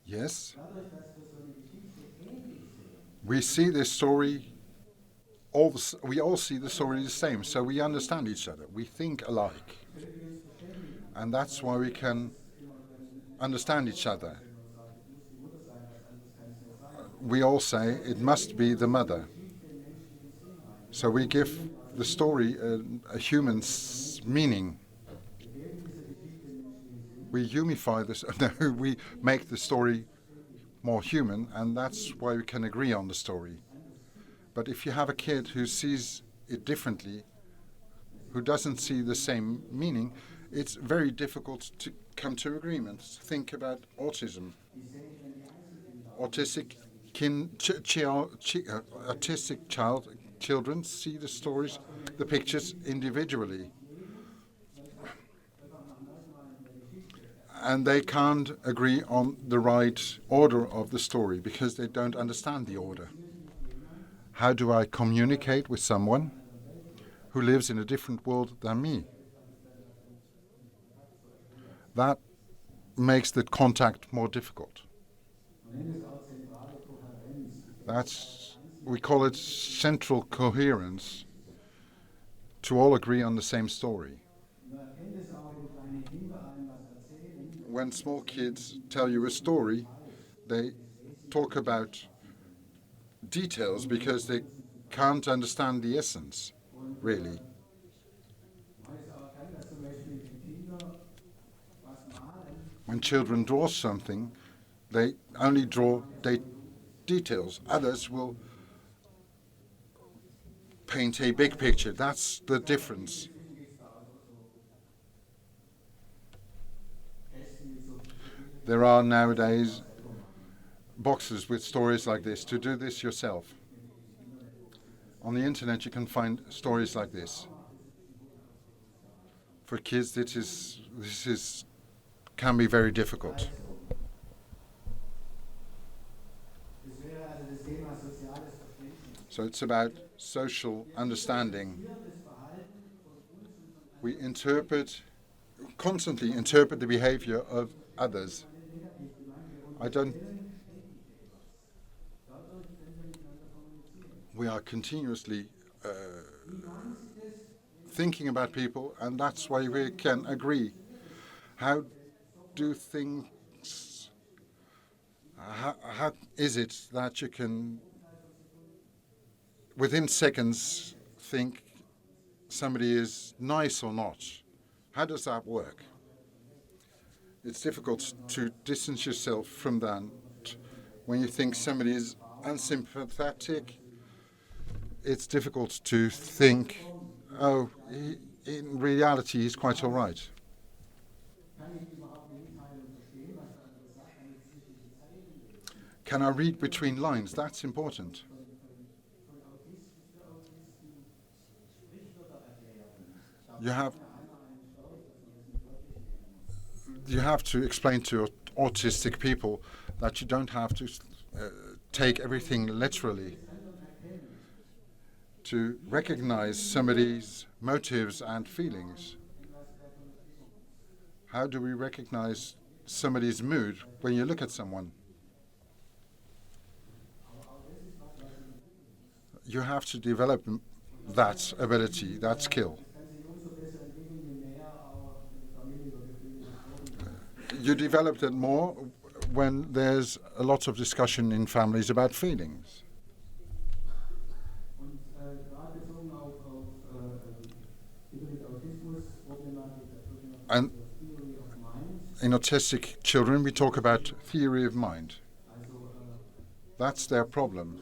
Yes. We see this story, we all see the story the same, so we understand each other. We think alike. And that's why we can understand each other. We all say it must be the mother. So we give the story a human meaning. We humify this, no, we make the story more human, and that's why we can agree on the story. But if you have a kid who sees it differently, who doesn't see the same meaning, it's very difficult to come to agreements. Think about autism. Children see the stories, the pictures individually. And they can't agree on the right order of the story because they don't understand the order. How do I communicate with someone who lives in a different world than me? That makes the contact more difficult. We call it central coherence, to all agree on the same story. When small kids tell you a story, they talk about details because they can't understand the essence, really. When children draw something, they only draw details. Others will paint a big picture. That's the difference. There are nowadays boxes with stories like this. To do this yourself. On the internet you can find stories like this. For kids this can be very difficult. So it's about social understanding. We constantly interpret the behavior of others. We are continuously thinking about people, and that's why we can agree. How is it that you can, within seconds, think somebody is nice or not? How does that work? It's difficult to distance yourself from that. When you think somebody is unsympathetic, it's difficult to think, oh, in reality, he's quite all right. Can I read between lines? That's important. You have to explain to autistic people that you don't have to take everything literally. To recognize somebody's motives and feelings. How do we recognize somebody's mood when you look at someone? You have to develop that ability, that skill. You develop it more when there's a lot of discussion in families about feelings. And in autistic children, we talk about theory of mind. That's their problem.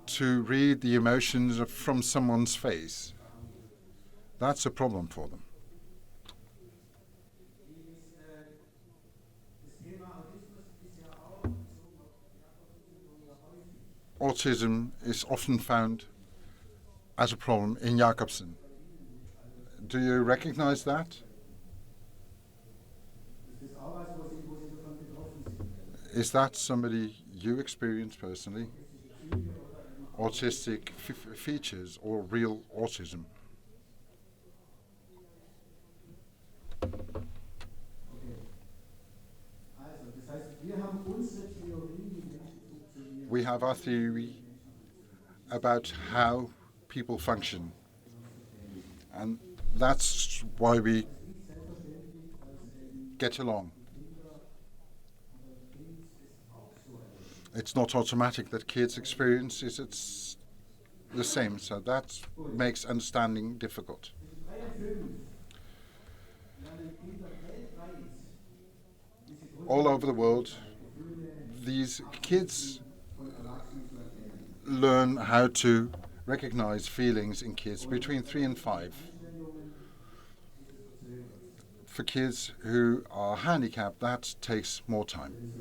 To read the emotions from someone's face. That's a problem for them. Autism is often found as a problem in Jacobsen. Do you recognize that? Is that somebody you experience personally? Autistic features or real autism? We have our theory about how people function. And that's why we get along. It's not automatic that kids experience it the same, so that makes understanding difficult. All over the world, these kids learn how to recognize feelings in kids between 3 and 5. For kids who are handicapped, that takes more time.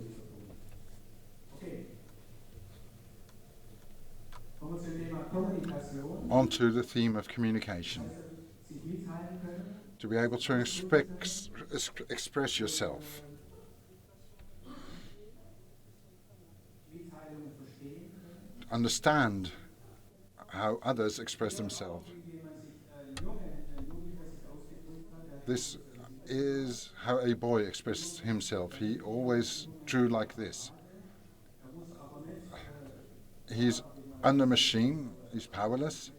On to the theme of communication. To be able to express yourself. Understand how others express themselves. This is how a boy expressed himself. He always drew like this. He's under machine, he's powerless.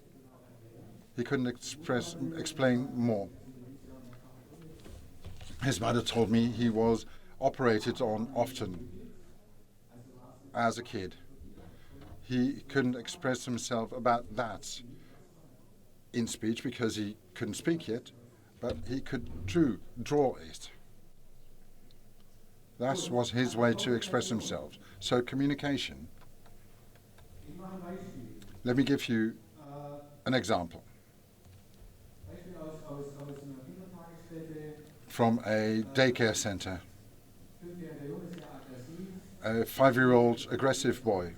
He couldn't explain more. His mother told me he was operated on often as a kid. He couldn't express himself about that in speech because he couldn't speak yet, but he could draw it. That was his way to express himself. So communication. Let me give you an example. From a daycare center. A 5-year-old aggressive boy.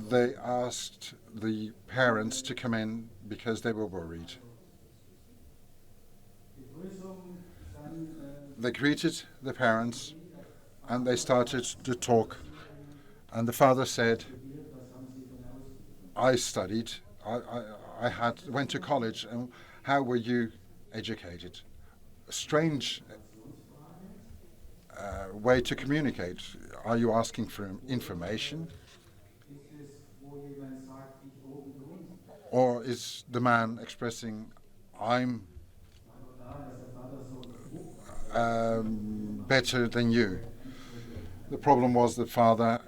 They asked the parents to come in because they were worried. They greeted the parents and they started to talk. And the father said, I studied, I went to college, and how were you educated? A strange way to communicate. Are you asking for information? Or is the man expressing, I'm better than you? The problem was the father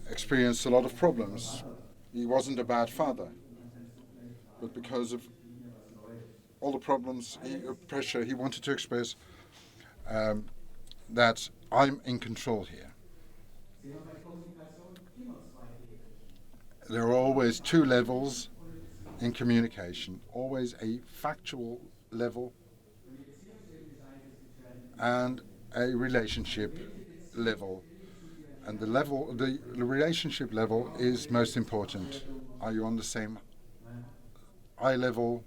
experienced a lot of problems. He wasn't a bad father, but because of all the problems, pressure, he wanted to express that I'm in control here. There are always 2 levels in communication, always a factual level and a relationship level. And the relationship level is most important. Are you on the same eye level?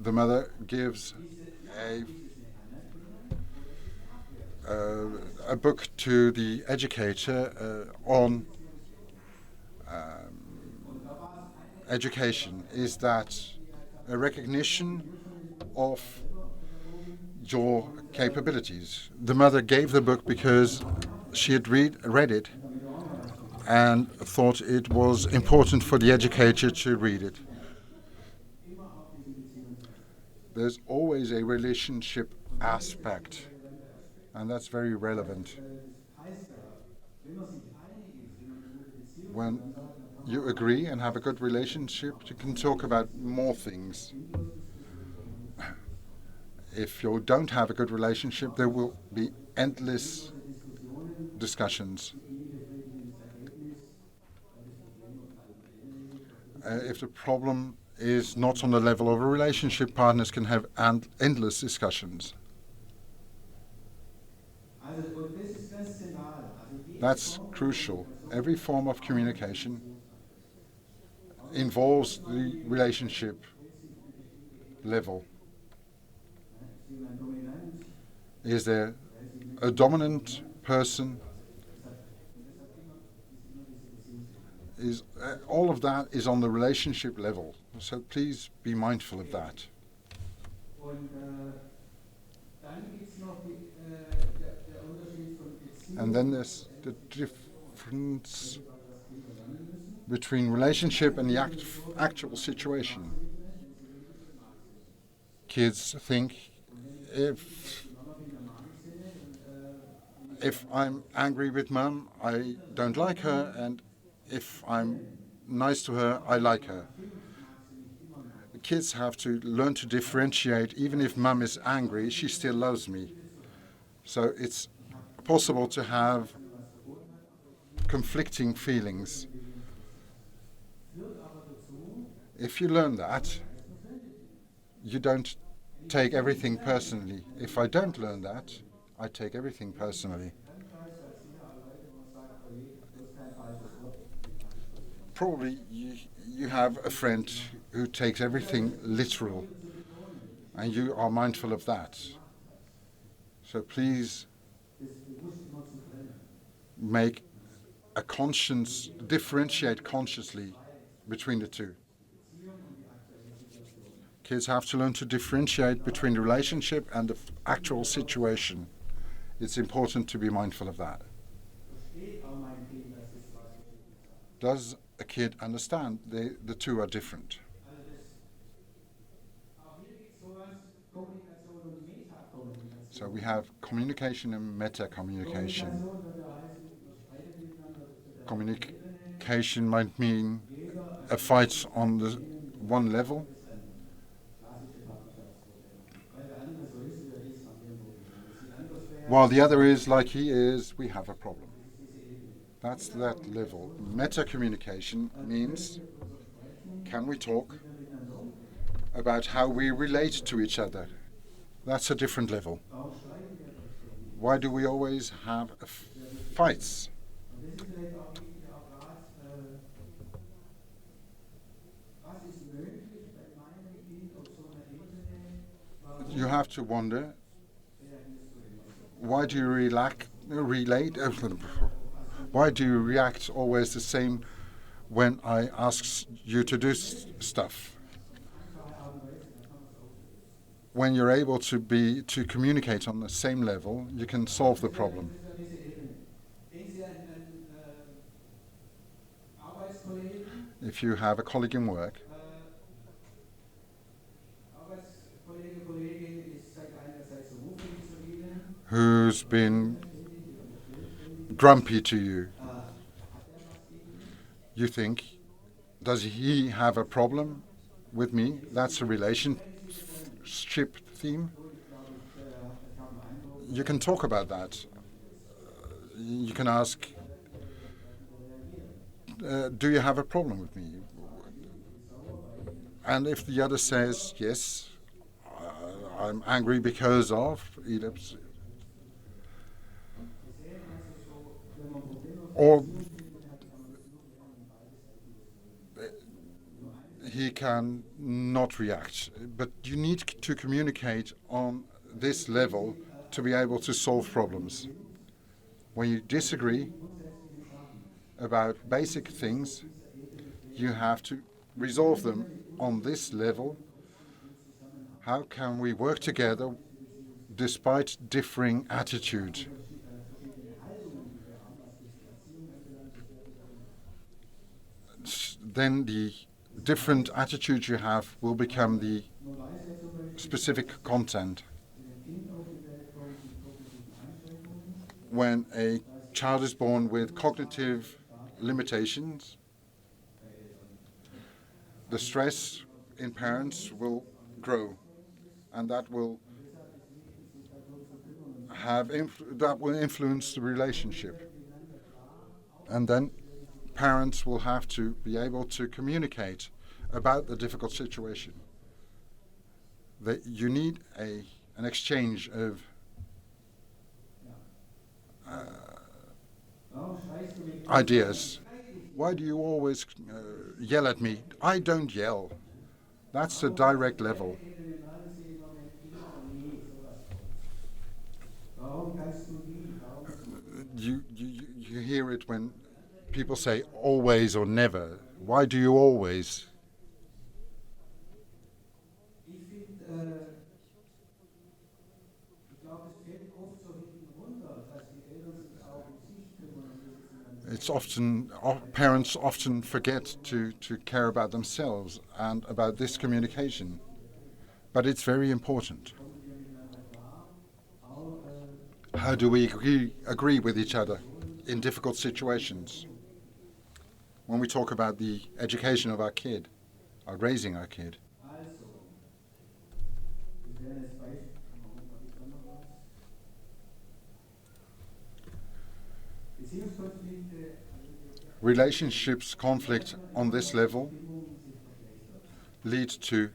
The mother gives a book to the educator on education. Is that a recognition of your capabilities? The mother gave the book because she had read it and thought it was important for the educator to read it. There's always a relationship aspect, and that's very relevant. When you agree and have a good relationship, you can talk about more things. If you don't have a good relationship, there will be endless discussions. If the problem is not on the level of a relationship, partners can have endless discussions. That's crucial. Every form of communication involves the relationship level. Is there a dominant person? All of that is on the relationship level, so please be mindful of that. And then there's the difference between relationship and the actual situation. Kids think if If I'm angry with mum, I don't like her, and if I'm nice to her, I like her. Kids have to learn to differentiate. Even if mum is angry, she still loves me. So it's possible to have conflicting feelings. If you learn that, you don't take everything personally. If I don't learn that, I take everything personally. Probably you have a friend who takes everything literal, and you are mindful of that. So please make a conscience, differentiate consciously between the two. Kids have to learn to differentiate between the relationship and the actual situation. It's important to be mindful of that. Does a kid understand the two are different? So we have communication and meta-communication. Communication might mean a fight on the one level, while the other is like he is, we have a problem. That's that level. Meta-communication means, can we talk about how we relate to each other? That's a different level. Why do we always have fights? You have to wonder, why do you why do you react always the same when I ask you to do stuff? When you're able to communicate on the same level, you can solve the problem. If you have a colleague in work who's been grumpy to you, you think, does he have a problem with me? That's a relationship theme. You can talk about that. You can ask, do you have a problem with me? And if the other says, yes, I'm angry because of, or he can not react. But you need to communicate on this level to be able to solve problems. When you disagree about basic things, you have to resolve them on this level. How can we work together despite differing attitude? Then the different attitudes you have will become the specific content. When a child is born with cognitive limitations, the stress in parents will grow, and that will influence the relationship. And then parents will have to be able to communicate about the difficult situation. You need an exchange of ideas. Why do you always yell at me? I don't yell. That's a direct level. You hear it when people say always or never. Why do you always? It's often, parents often forget to care about themselves and about this communication. But it's very important. How do we agree with each other in difficult situations? When we talk about the education of our kid, or raising our kid. Relationships conflict on this level lead to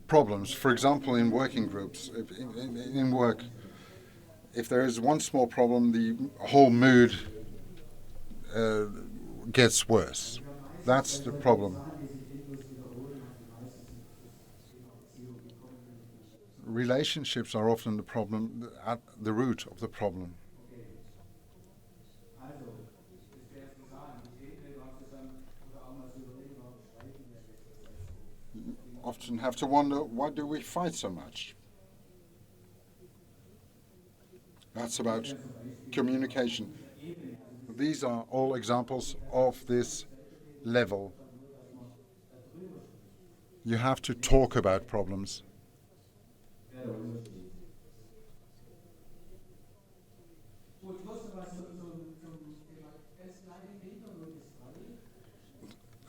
problems. For example, in working groups, in work, if there is one small problem, the whole mood gets worse. That's the problem. Relationships are often the problem, at the root of the problem. Often have to wonder, why do we fight so much? That's about communication. These are all examples of this level. You have to talk about problems.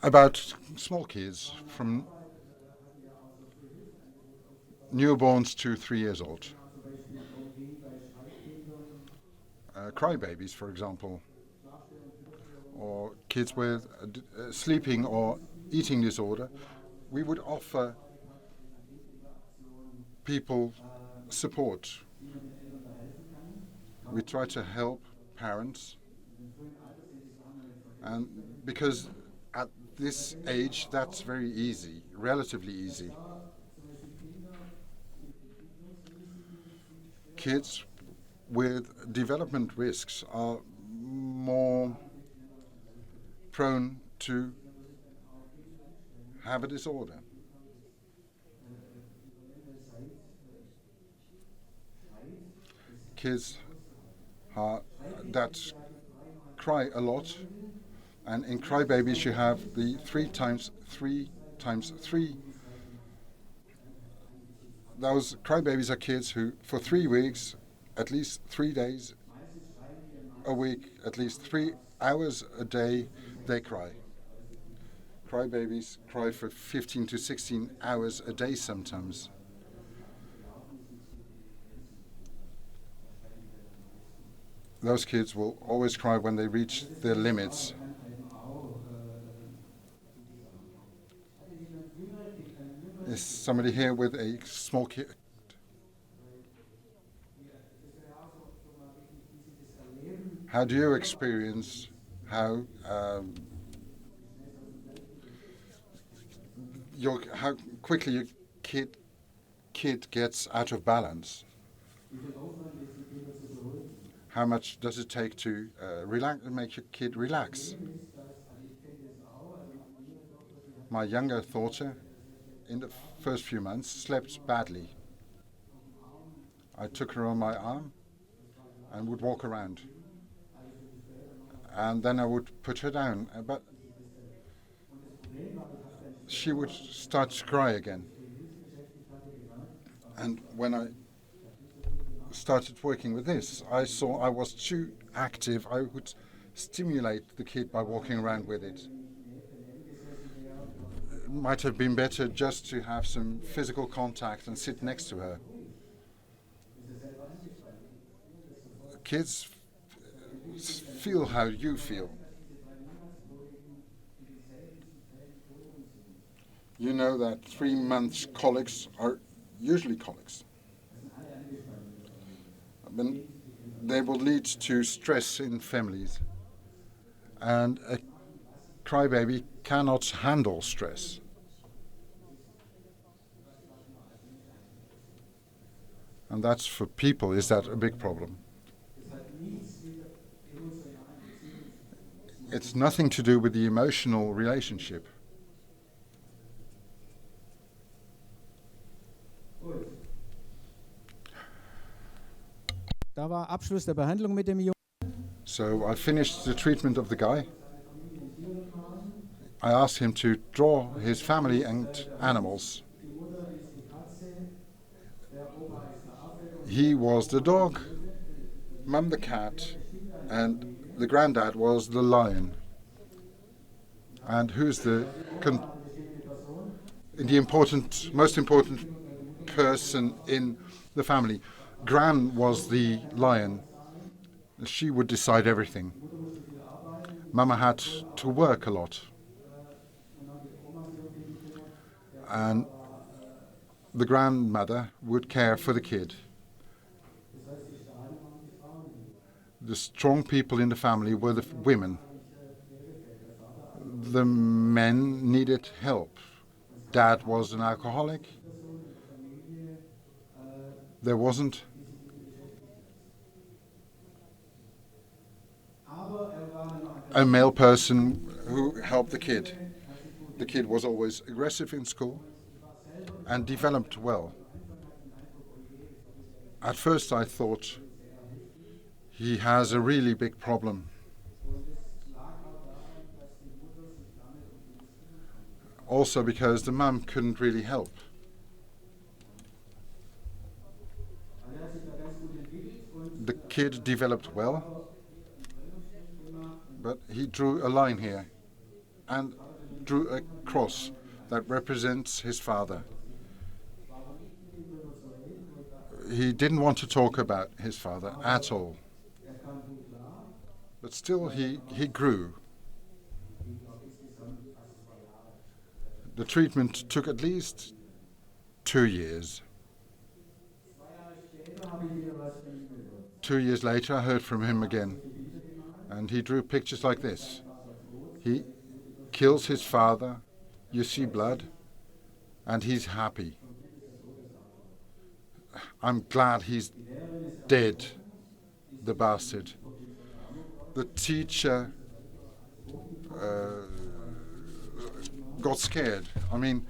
About small kids from newborns to 3 years old. Crybabies, for example, or kids with sleeping or eating disorder. We would offer people support. We try to help parents, and because at this age that's very easy, relatively easy. Kids with development risks are more prone to have a disorder. Kids that cry a lot, and in crybabies you have the 3 times 3 times 3. Those crybabies are kids who, for 3 weeks, at least 3 days a week, at least 3 hours a day, they cry. Crybabies cry for 15 to 16 hours a day sometimes. Those kids will always cry when they reach their limits. Is somebody here with a small kid? How do you experience how how quickly your kid gets out of balance? How much does it take to make your kid relax? My younger daughter, in the first few months, slept badly. I took her on my arm and would walk around. And then I would put her down. But she would start to cry again. And when I started working with this, I saw I was too active. I would stimulate the kid by walking around with it. It might have been better just to have some physical contact and sit next to her. Kids feel how you feel. You know that 3 months colics are usually colics. They will lead to stress in families. And a crybaby cannot handle stress. And that's, for people, is that a big problem? It's nothing to do with the emotional relationship. Da war Abschluss der Behandlung mit dem Jungen. So I finished the treatment of the guy. I asked him to draw his family and animals. He was the dog, Mum the cat, and the granddad was the lion. And who's the most important person in the family? Gran was the lion. She would decide everything. Mama had to work a lot. And the grandmother would care for the kid. The strong people in the family were the women. The men needed help. Dad was an alcoholic. There wasn't a male person who helped the kid. The kid was always aggressive in school and developed well. At first I thought he has a really big problem. Also because the mum couldn't really help. The kid developed well, but he drew a line here and drew a cross that represents his father. He didn't want to talk about his father at all. But still he grew. The treatment took at least 2 years. 2 years later I heard from him again, and he drew pictures like this. He kills his father, you see blood, and he's happy. I'm glad he's dead, the bastard. The teacher got scared. I mean,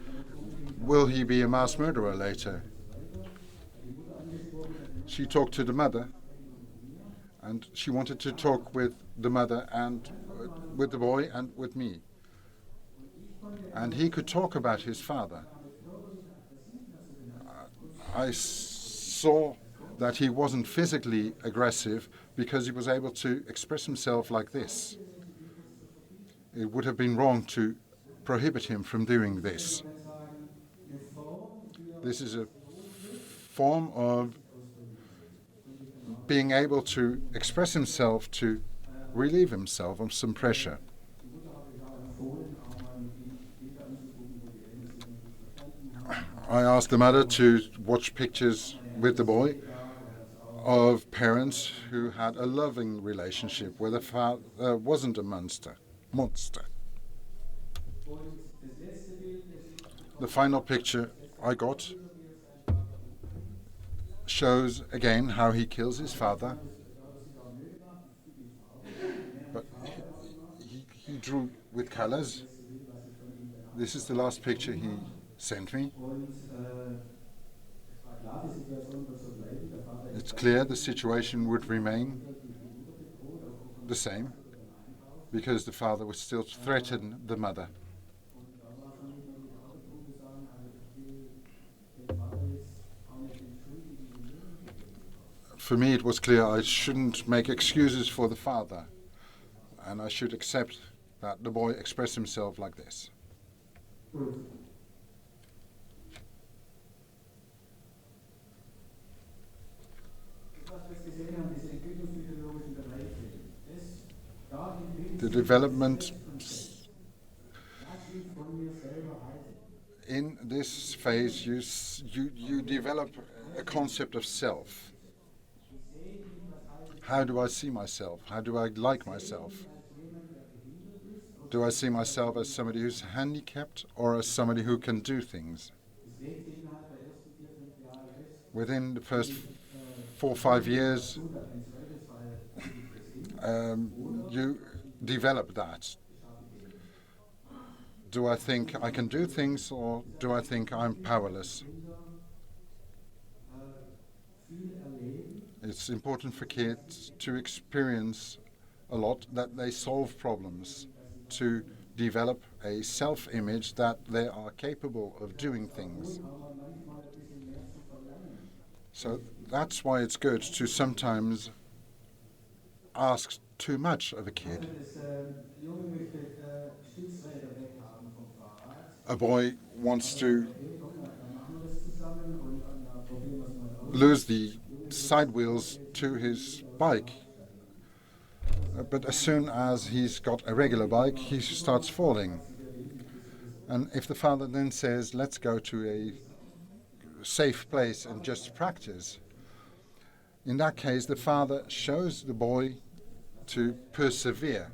will he be a mass murderer later? She talked to the mother, and she wanted to talk with the mother and with the boy and with me. And he could talk about his father. I saw that he wasn't physically aggressive because he was able to express himself like this. It would have been wrong to prohibit him from doing this. This is a form of being able to express himself, to relieve himself of some pressure. I asked the mother to watch pictures with the boy of parents who had a loving relationship where the father wasn't a monster. The final picture I got shows again how he kills his father, but he drew with colors. This is the last picture he sent me. It's clear the situation would remain the same because the father would still threaten the mother. For me it was clear I shouldn't make excuses for the father, and I should accept that the boy expressed himself like this. The development in this phase, you develop a concept of self. How do I see myself? How do I like myself? Do I see myself as somebody who's handicapped or as somebody who can do things? Within the first 4 or 5 years, you develop that. Do I think I can do things or do I think I'm powerless? It's important for kids to experience a lot, that they solve problems, to develop a self-image that they are capable of doing things. So that's why it's good to sometimes ask too much of a kid. A boy wants to lose the side wheels to his bike. But as soon as he's got a regular bike, he starts falling. And if the father then says, let's go to a safe place and just practice, in that case, the father shows the boy to persevere.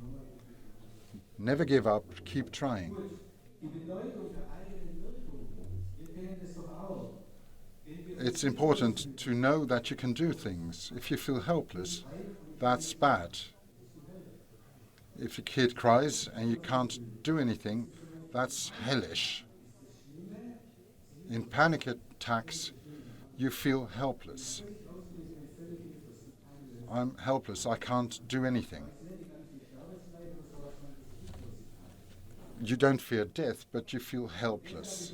Never give up, keep trying. It's important to know that you can do things. If you feel helpless, that's bad. If your kid cries and you can't do anything, that's hellish. In panic attacks, you feel helpless. I'm helpless, I can't do anything. You don't fear death, but you feel helpless.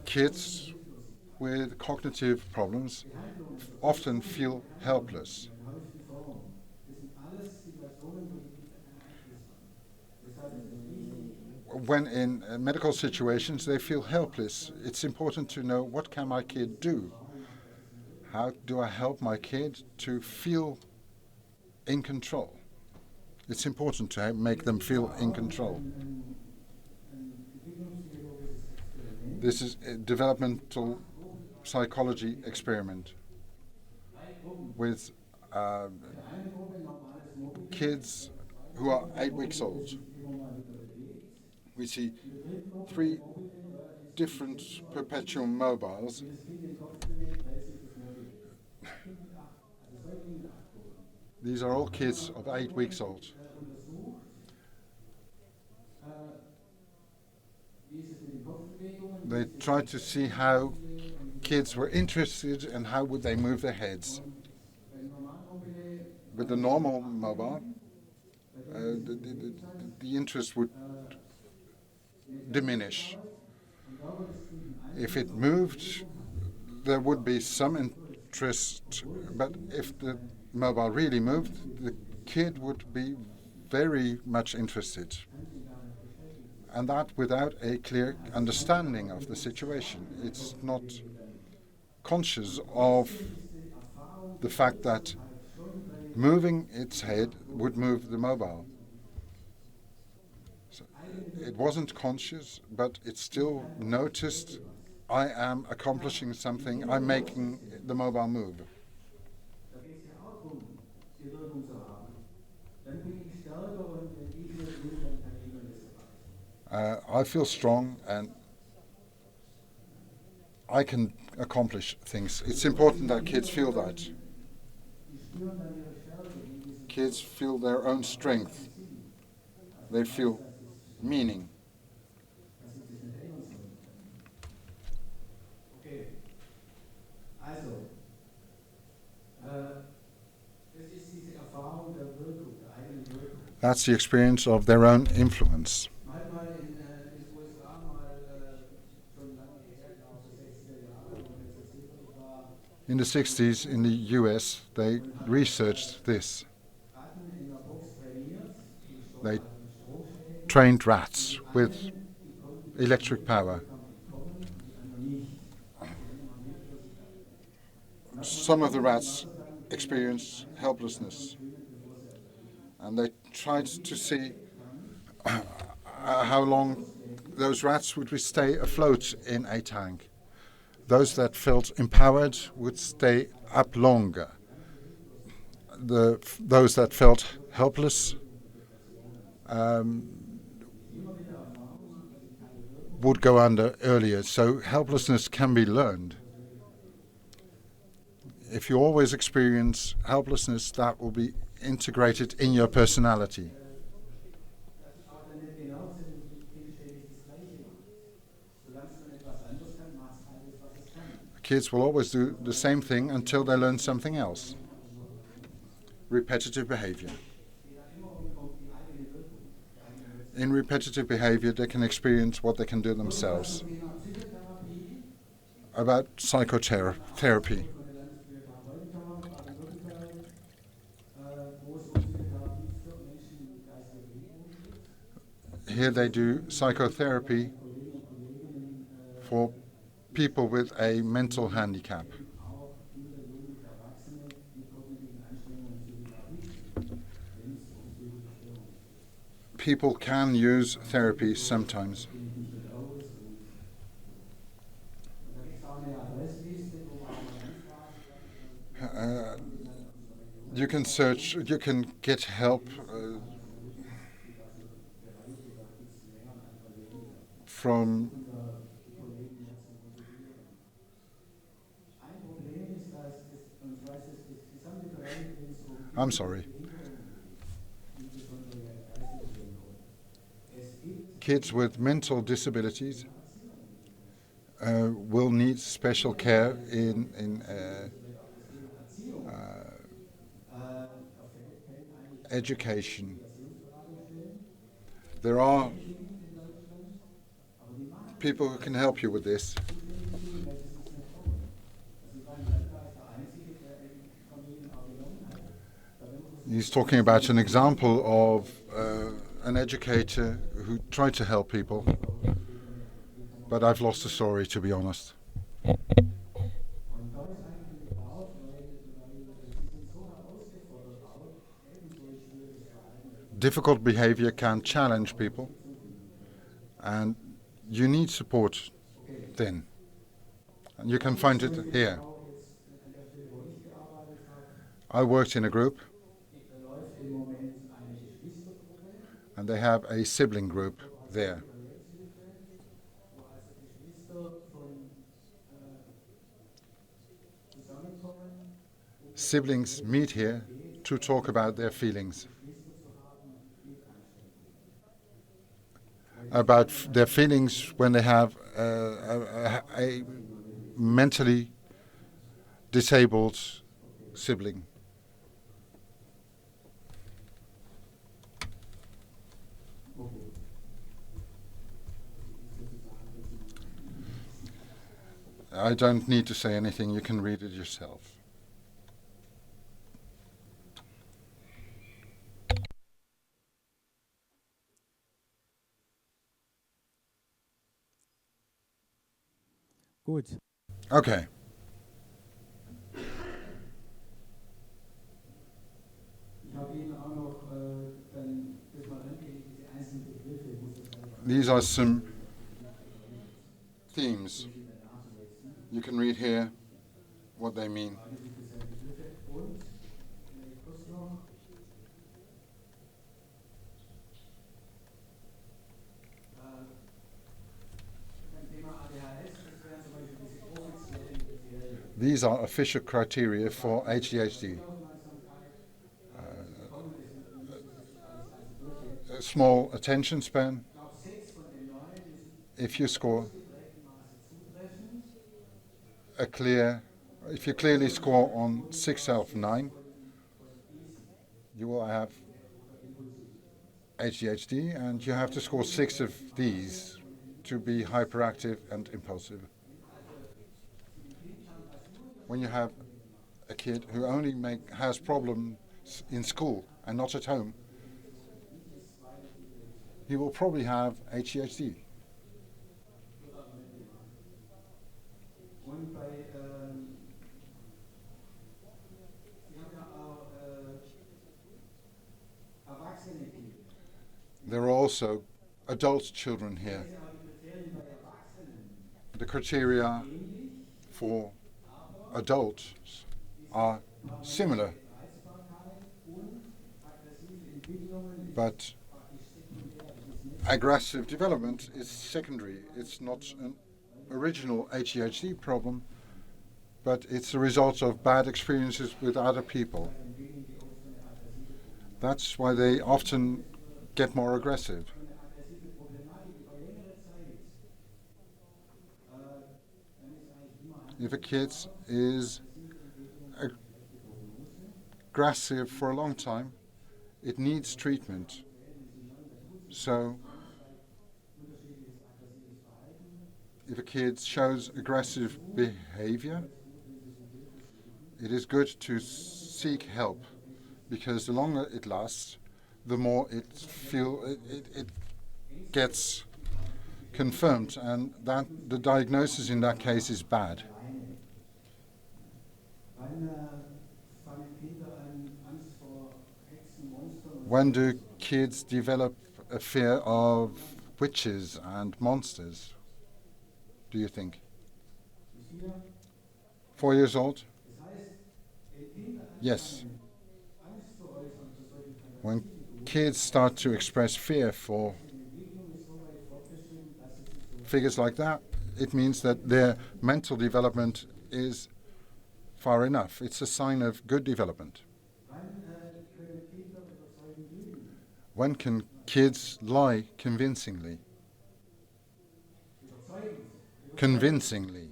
Kids with cognitive problems often feel helpless. When in medical situations they feel helpless, it's important to know, what can my kid do? How do I help my kid to feel in control? It's important to make them feel in control. This is a developmental psychology experiment with kids who are 8 weeks old. We see 3 different perpetual mobiles. These are all kids of 8 weeks old. They tried to see how kids were interested and how would they move their heads. With the normal mobile, the interest would diminish. If it moved, there would be some interest, but if the mobile really moved, the kid would be very much interested. And that without a clear understanding of the situation. It's not conscious of the fact that moving its head would move the mobile. So it wasn't conscious, but it still noticed, I am accomplishing something, I'm making the mobile move. I feel strong and I can accomplish things. It's important that kids feel that. Kids feel their own strength. They feel meaning. That's the experience of their own influence. In the 60s in the US, they researched this. They trained rats with electric power. Some of the rats experienced helplessness, and they tried to see how long those rats would stay afloat in a tank. Those that felt empowered would stay up longer. Those that felt helpless would go under earlier. So helplessness can be learned. If you always experience helplessness, that will be integrated in your personality. Kids will always do the same thing until they learn something else. Repetitive behavior. In repetitive behavior, they can experience what they can do themselves. About psychotherapy. Here they do psychotherapy for people with a mental handicap. People can use therapy sometimes. You can search, you can get help from. I'm sorry. Kids with mental disabilities will need special care in education. There are people who can help you with this. He's talking about an example of an educator who tried to help people, but I've lost the story, to be honest. Difficult behavior can challenge people, and you need support then. And you can find it here. I worked in a group, and they have a sibling group there. Siblings meet here to talk about their feelings, about their feelings when they have a mentally disabled sibling. I don't need to say anything, you can read it yourself. Gut. Okay. These are some themes. You can read here what they mean. These are official criteria for ADHD. A small attention span. If you score if you clearly score on 6 out of 9, you will have ADHD, and you have to score 6 of these to be hyperactive and impulsive. When you have a kid who only has problems in school and not at home, he will probably have ADHD. There are also adult children here. The criteria for adults are similar, but aggressive development is secondary. It's not an original ADHD problem, but it's a result of bad experiences with other people. That's why they often get more aggressive. If a kid is aggressive for a long time, it needs treatment. So if a kid shows aggressive behavior, it is good to seek help, because the longer it lasts, the more it gets confirmed, and that the diagnosis in that case is bad. When do kids develop a fear of witches and monsters, do you think? 4 years old? Yes. When kids start to express fear for figures like that, it means that their mental development is far enough. It's a sign of good development. When can kids lie convincingly? Convincingly.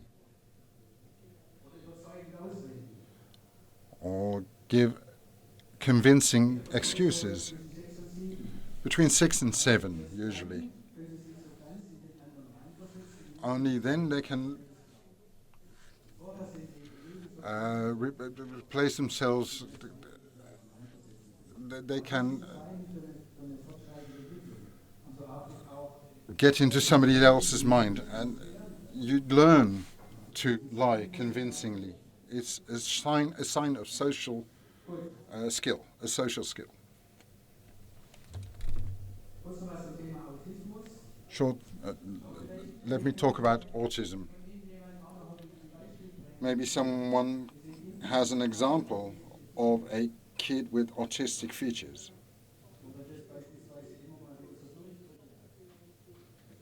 Or give convincing excuses. Between 6 and 7, usually. Only then they can replace themselves. They can get into somebody else's mind, and you learn to lie convincingly. It's a sign of social skill, a social skill. Short. Let me talk about autism. Maybe someone has an example of a kid with autistic features,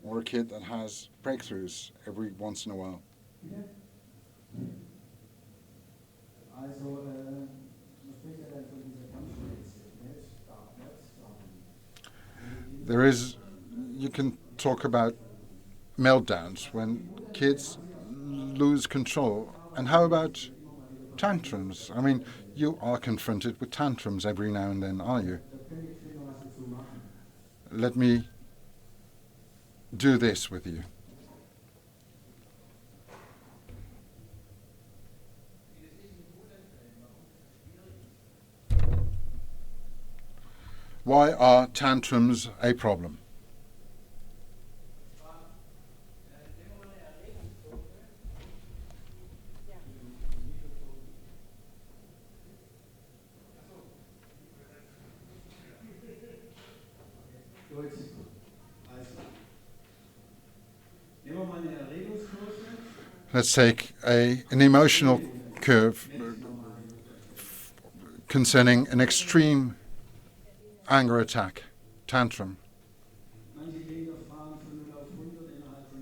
or a kid that has breakthroughs every once in a while. You can talk about meltdowns when kids lose control. And how about tantrums? I mean, you are confronted with tantrums every now and then, are you? Let me do this with you. Why are tantrums a problem? Let's take an emotional curve concerning an extreme anger attack, tantrum.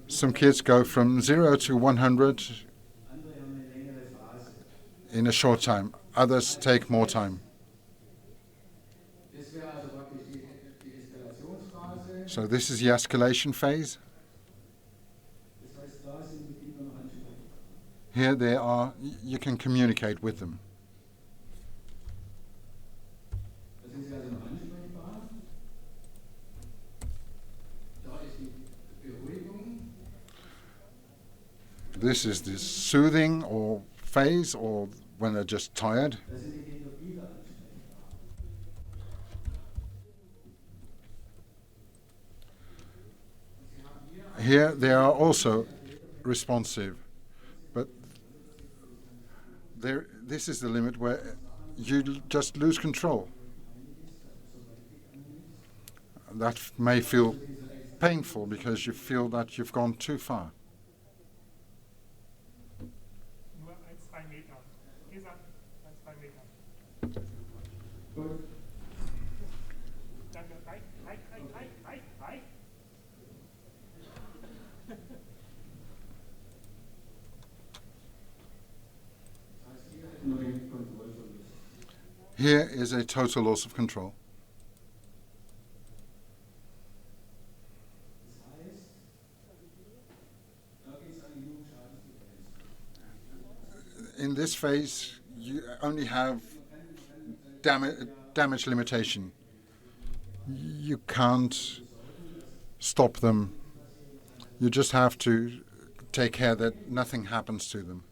Some kids go from 0 to 100 in a short time. Others take more time. So this is the escalation phase. Here they are, you can communicate with them. This is the soothing or phase, or when they're just tired. Here they are also responsive, but this is the limit where you just lose control. That may feel painful because you feel that you've gone too far. Here is a total loss of control. In this phase, you only have damage limitation. You can't stop them. You just have to take care that nothing happens to them.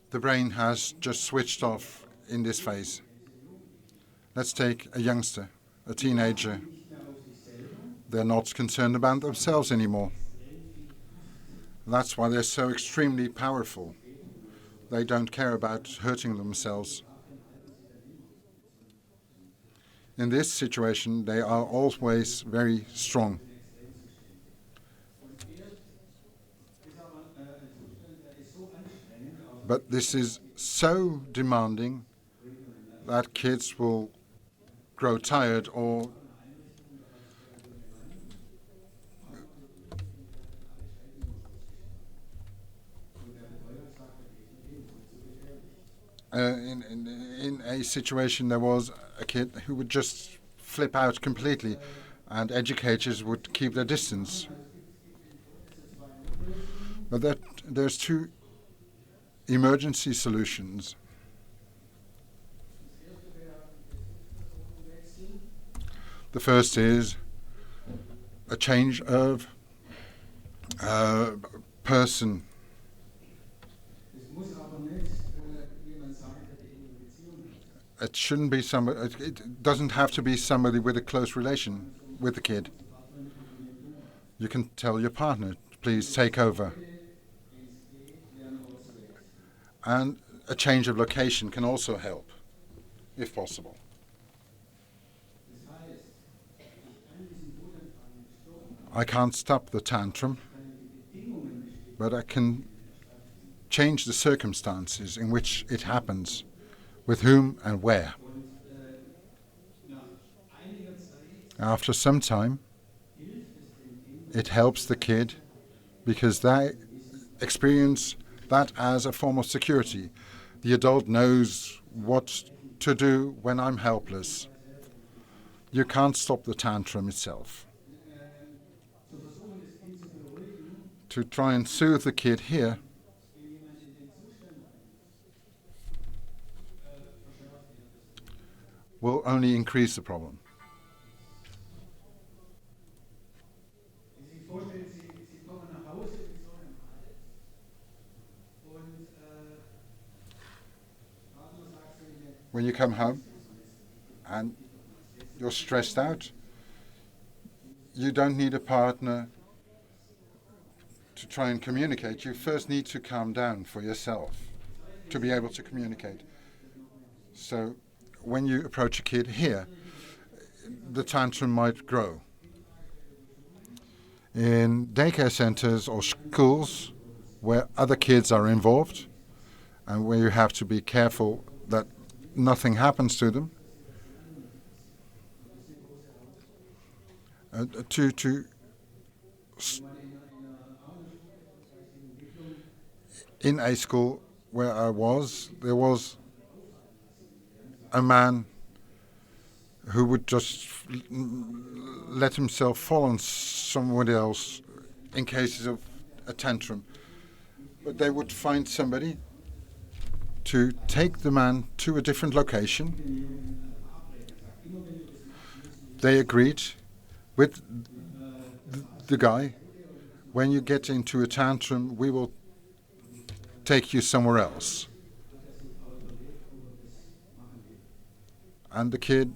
The brain has just switched off in this phase. Let's take a youngster, a teenager. They're not concerned about themselves anymore. That's why they're so extremely powerful. They don't care about hurting themselves. In this situation, they are always very strong. But this is so demanding that kids will grow tired or in a situation there was a kid who would just flip out completely and educators would keep their distance. But there's two emergency solutions. The first is a change of person. It shouldn't be somebody. It doesn't have to be somebody with a close relation with the kid. You can tell your partner, please take over. And a change of location can also help, if possible. I can't stop the tantrum, but I can change the circumstances in which it happens, with whom and where. After some time, it helps the kid because they experience that as a form of security. The adult knows what to do when I'm helpless. You can't stop the tantrum itself. To try and soothe the kid here will only increase the problem. When you come home and you're stressed out, you don't need a partner to try and communicate. You first need to calm down for yourself to be able to communicate. So when you approach a kid here, the tantrum might grow. In daycare centers or schools where other kids are involved and where you have to be careful that nothing happens to them, in a school where I was, there was a man who would just let himself fall on someone else in cases of a tantrum. But they would find somebody to take the man to a different location. They agreed with the guy, when you get into a tantrum, we will take you somewhere else. And the kid,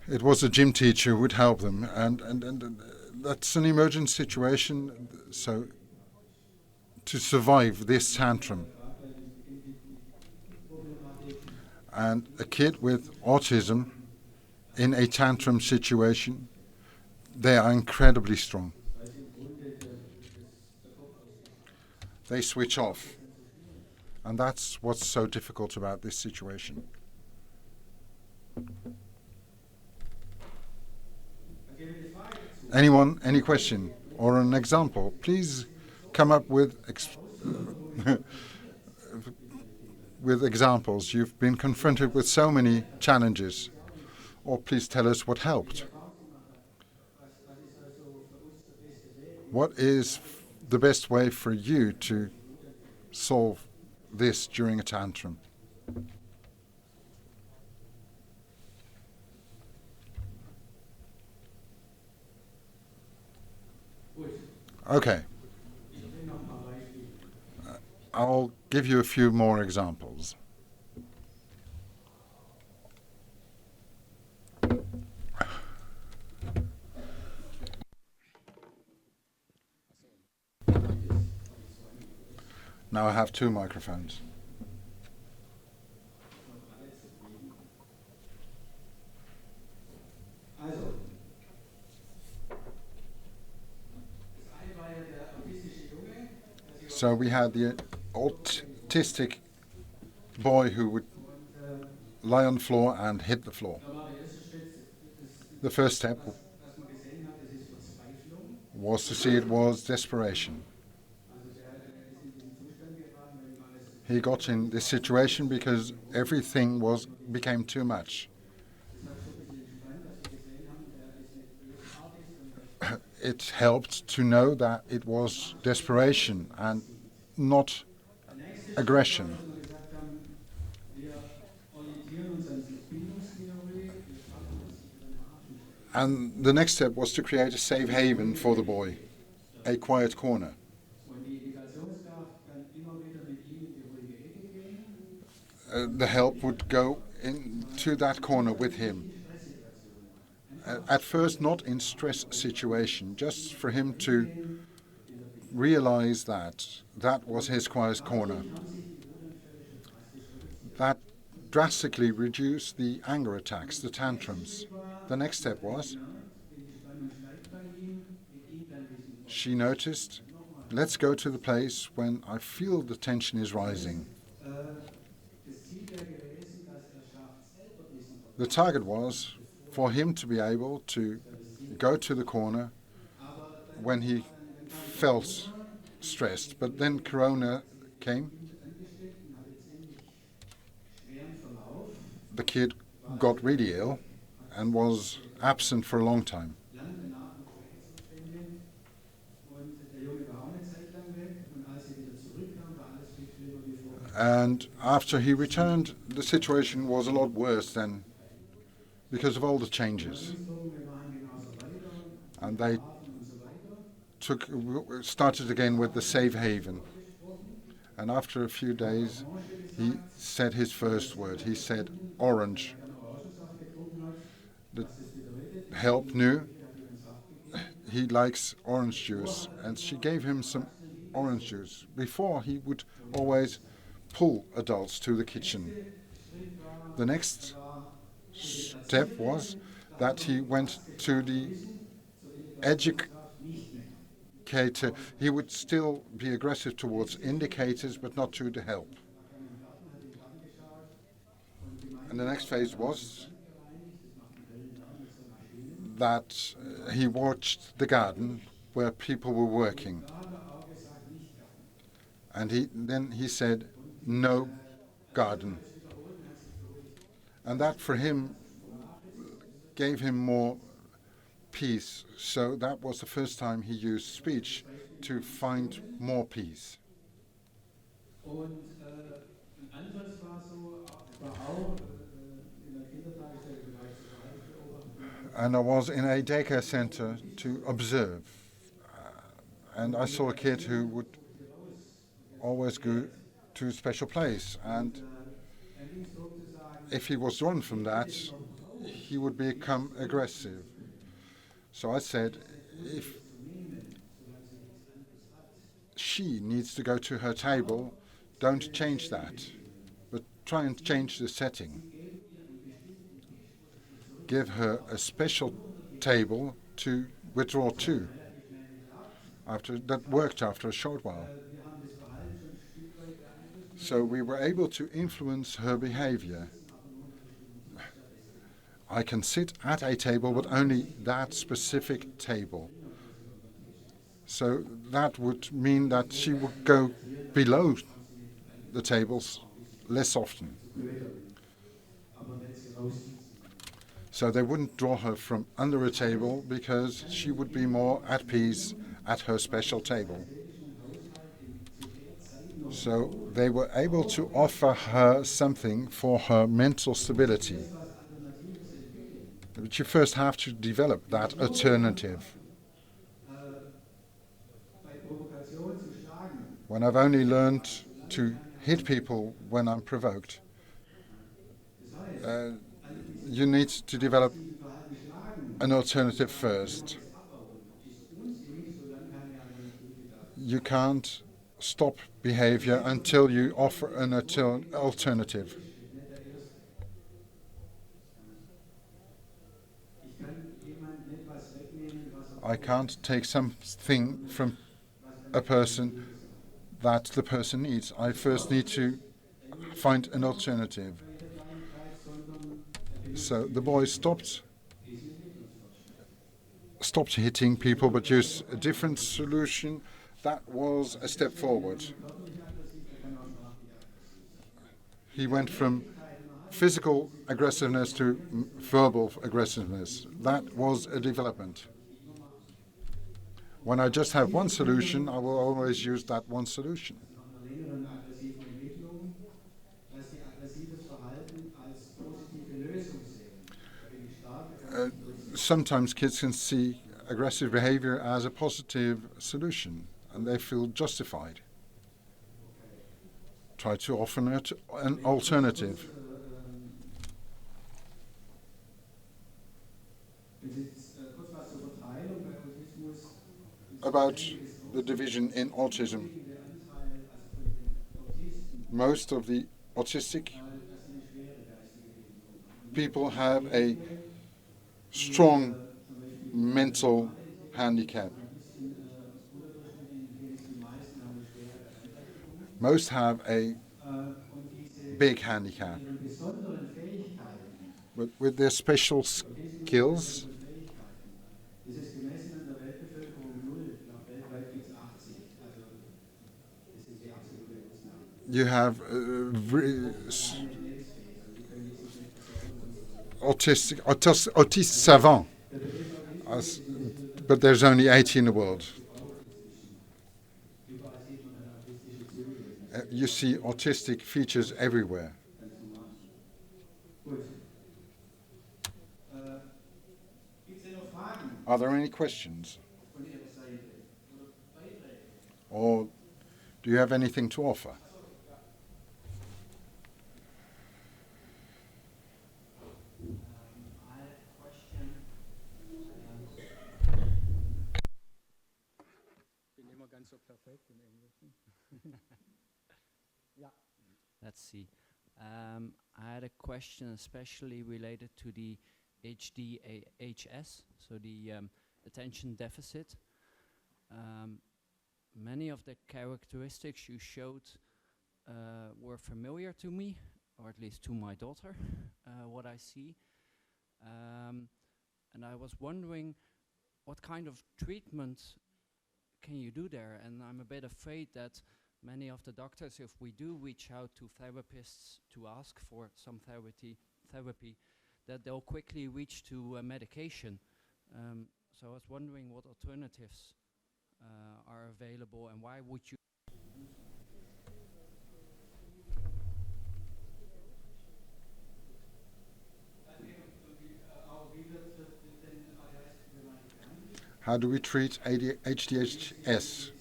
it was a gym teacher who would help them, and that's an emergent situation. So to survive this tantrum, and a kid with autism in a tantrum situation, they are incredibly strong. They switch off. And that's what's so difficult about this situation. Anyone, any question or an example? Please come up with with examples. You've been confronted with so many challenges. Or please tell us what helped. What is the best way for you to solve this during a tantrum? Okay. I'll give you a few more examples. Now I have two microphones. So we had the autistic boy who would lie on the floor and hit the floor. The first step was to see it was desperation. He got in this situation because everything became too much. It helped to know that it was desperation and not aggression. And the next step was to create a safe haven for the boy, a quiet corner. The help would go into that corner with him. At first, not in stress situation, just for him to realize that that was his quiet corner. That drastically reduced the anger attacks, the tantrums. The next step was, she noticed, let's go to the place when I feel the tension is rising. The target was for him to be able to go to the corner when he felt stressed. But then Corona came. The kid got really ill and was absent for a long time. And after he returned, the situation was a lot worse than because of all the changes. And they started again with the safe haven. And after a few days, he said his first word. He said orange. The help knew he likes orange juice, and she gave him some orange juice. Before, he would always pull adults to the kitchen. The next step was that he went to the educator. He would still be aggressive towards indicators, but not to the help. And the next phase was that he watched the garden where people were working. And then he said, no garden. And that for him gave him more peace. So that was the first time he used speech to find more peace. And I was in a daycare center to observe. And I saw a kid who would always go to a special place. And if he was drawn from that, he would become aggressive. So I said, if she needs to go to her table, don't change that, but try and change the setting. Give her a special table to withdraw to. That worked after a short while. So we were able to influence her behavior. I can sit at a table, but only that specific table. So that would mean that she would go below the tables less often. So they wouldn't draw her from under a table because she would be more at peace at her special table. So they were able to offer her something for her mental stability. But you first have to develop that alternative. when I've only learned to hit people when I'm provoked. You need to develop an alternative first. You can't stop behavior until you offer an alternative. I can't take something from a person that the person needs. I first need to find an alternative. So the boy stopped hitting people but used a different solution. That was a step forward. He went from physical aggressiveness to verbal aggressiveness. That was a development. When I just have one solution, I will always use that one solution. Sometimes kids can see aggressive behavior as a positive solution, and they feel justified. Try to offer an alternative. About the division in autism. Most of the autistic people have a strong mental handicap. Most have a big handicap. But with their special skills, you have autiste savant, but there's only 80 in the world. You see autistic features everywhere. Are there any questions? Or do you have anything to offer? Let's see. I had a question especially related to the HDHS, so the attention deficit. Many of the characteristics you showed were familiar to me, or at least to my daughter, what I see. And I was wondering what kind of treatment can you do there? And I'm a bit afraid that many of the doctors, if we do reach out to therapists to ask for some therapy, that they'll quickly reach to medication. So I was wondering what alternatives are available, and why would you? How do we treat HDHS?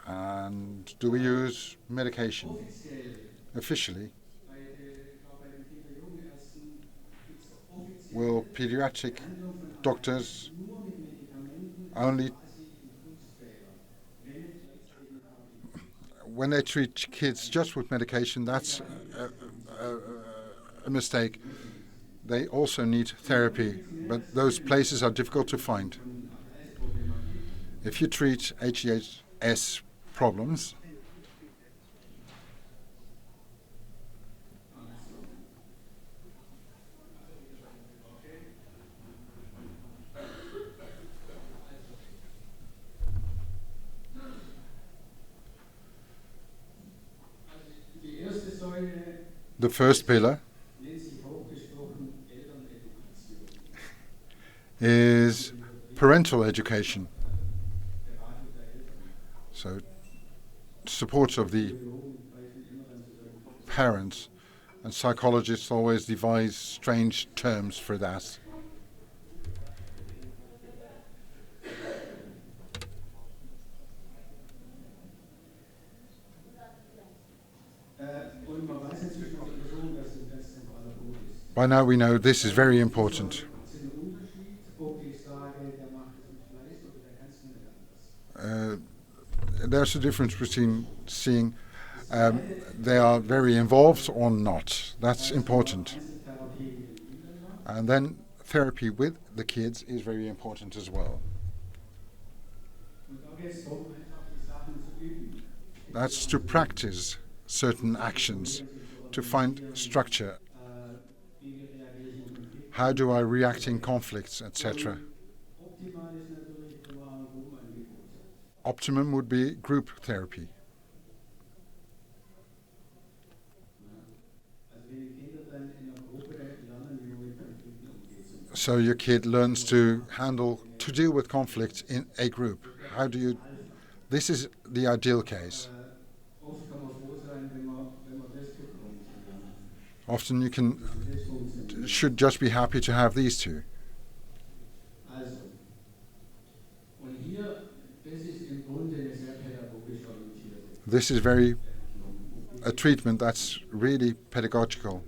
And do we use medication? Officially, will pediatric doctors only, when they treat kids just with medication, that's a mistake. They also need therapy, but those places are difficult to find. If you treat HDHS problems, the first pillar is parental education. So support of the parents, and psychologists always devise strange terms for that. By now we know this is very important. There's a difference between seeing they are very involved or not. That's important. And then therapy with the kids is very important as well. That's to practice certain actions, to find structure. How do I react in conflicts, etc. Optimum would be group therapy. So your kid learns to deal with conflict in a group. This is the ideal case. Often you should just be happy to have these two. This is a treatment that's really pedagogical.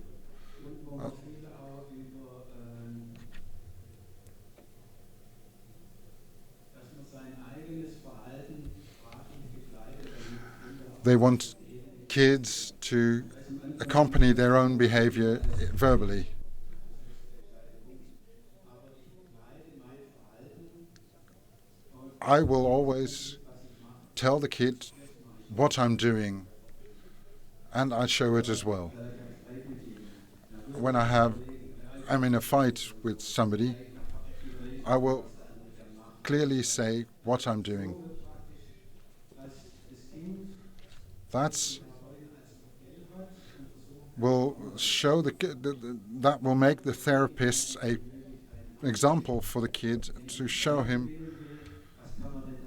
They want kids to accompany their own behavior verbally. I will always tell the kid what I'm doing, and I show it as well. When I'm in a fight with somebody, I will clearly say what I'm doing. That will show that will make the therapist an example for the kid, to show him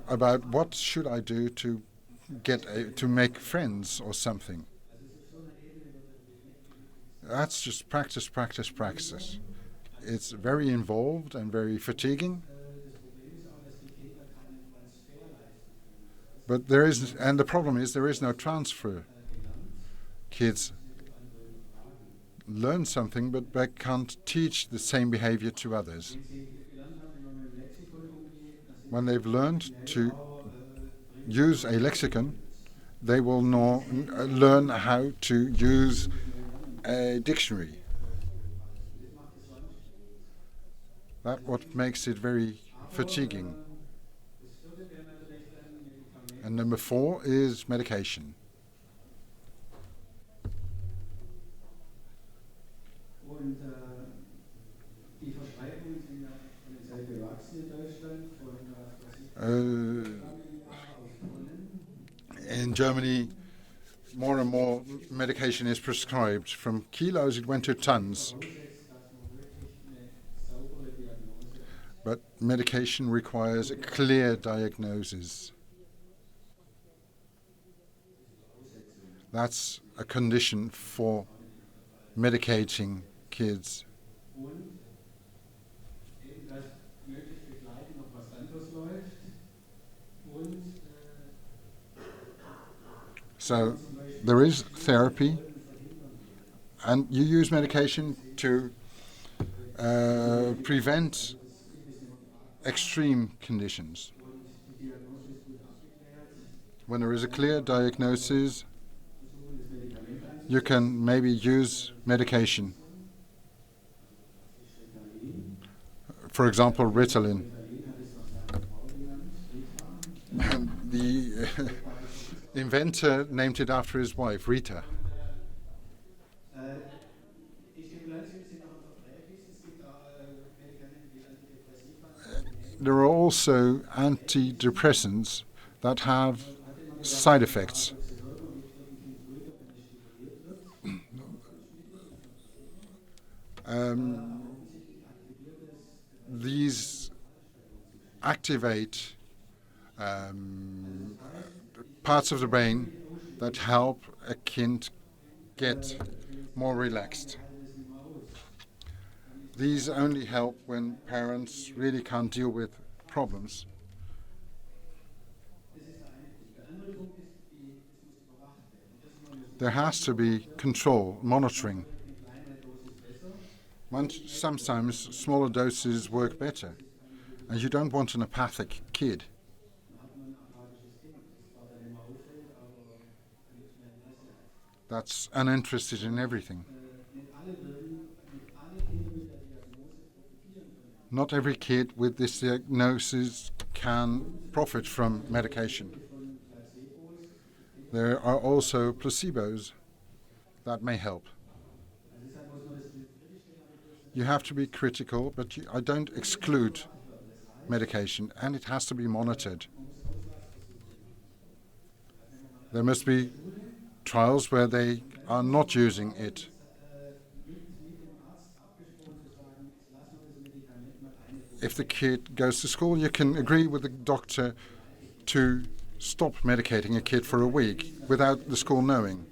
about what should I do to make friends or something. That's just practice, practice, practice. It's very involved and very fatiguing. But the problem is there is no transfer. Kids learn something, but they can't teach the same behavior to others. When they've learned to use a lexicon, they will learn how to use a dictionary. That's what makes it very fatiguing. And number 4 is medication. In Germany, more and more medication is prescribed. From kilos it went to tons. But medication requires a clear diagnosis. That's a condition for medicating kids. So there is therapy, and you use medication to prevent extreme conditions. When there is a clear diagnosis, you can maybe use medication. For example, Ritalin. The inventor named it after his wife, Rita. There are also antidepressants that have side effects. These activate parts of the brain that help a kid get more relaxed. These only help when parents really can't deal with problems. There has to be control, monitoring. Sometimes smaller doses work better, and you don't want an apathic kid. That's uninterested in everything. Not every kid with this diagnosis can profit from medication. There are also placebos that may help. You have to be critical, but I don't exclude medication, and it has to be monitored. There must be trials where they are not using it. If the kid goes to school, you can agree with the doctor to stop medicating a kid for a week without the school knowing.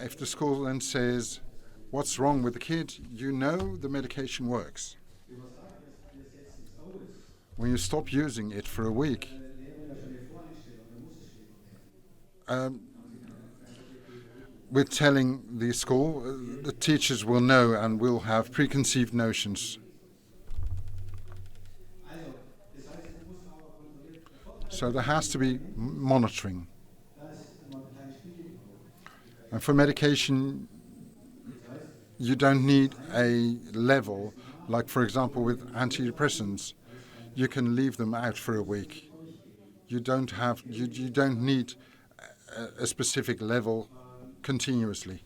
If the school then says, what's wrong with the kid? You know the medication works. When you stop using it for a week, we're telling the school, the teachers will know and will have preconceived notions. So there has to be monitoring. And for medication, you don't need a level, like for example with antidepressants, you can leave them out for a week. You don't need a specific level continuously.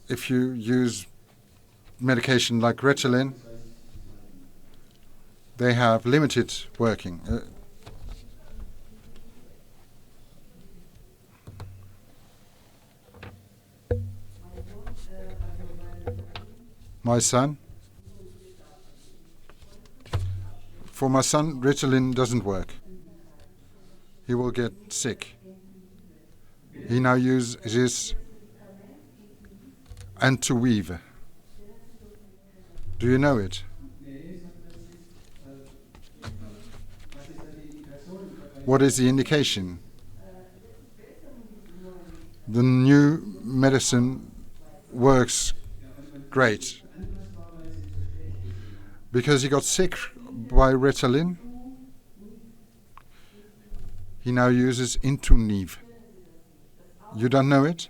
If you use medication like Ritalin, they have limited working. My son? For my son, Ritalin doesn't work. He will get sick. He now uses Antuweave. Do you know it? What is the indication? The new medicine works great. Because he got sick by Ritalin, he now uses Intuniv. You don't know it?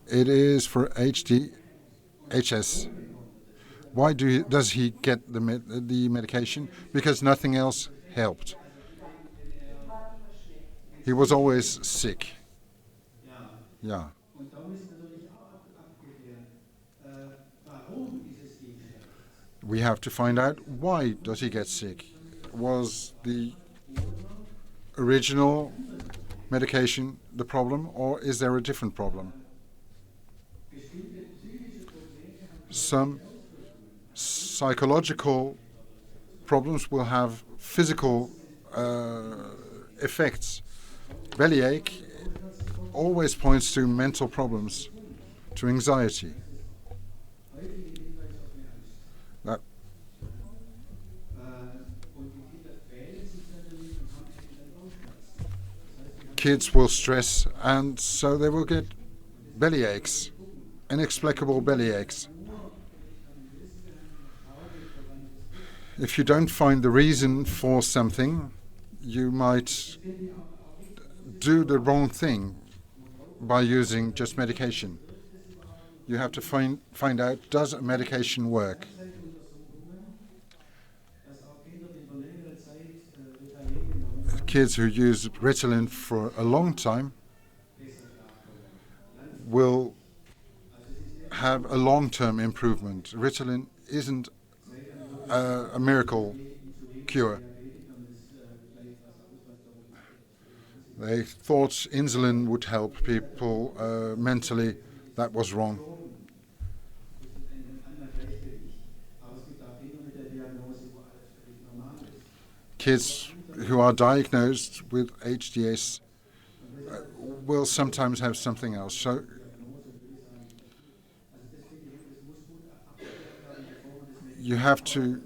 It is for HS. Why does he get the medication? Because nothing else helped. He was always sick. Yeah. We have to find out why does he get sick. Was the original medication the problem, or is there a different problem? Some psychological problems will have physical effects. Bellyache always points to mental problems, to anxiety. Kids will stress, and so they will get bellyaches, inexplicable bellyaches. If you don't find the reason for something, you might do the wrong thing by using just medication. You have to find out, does a medication work? Kids who use Ritalin for a long time will have a long-term improvement. Ritalin isn't a miracle cure. They thought insulin would help people mentally. That was wrong. Kids who are diagnosed with HDS will sometimes have something else. So you have to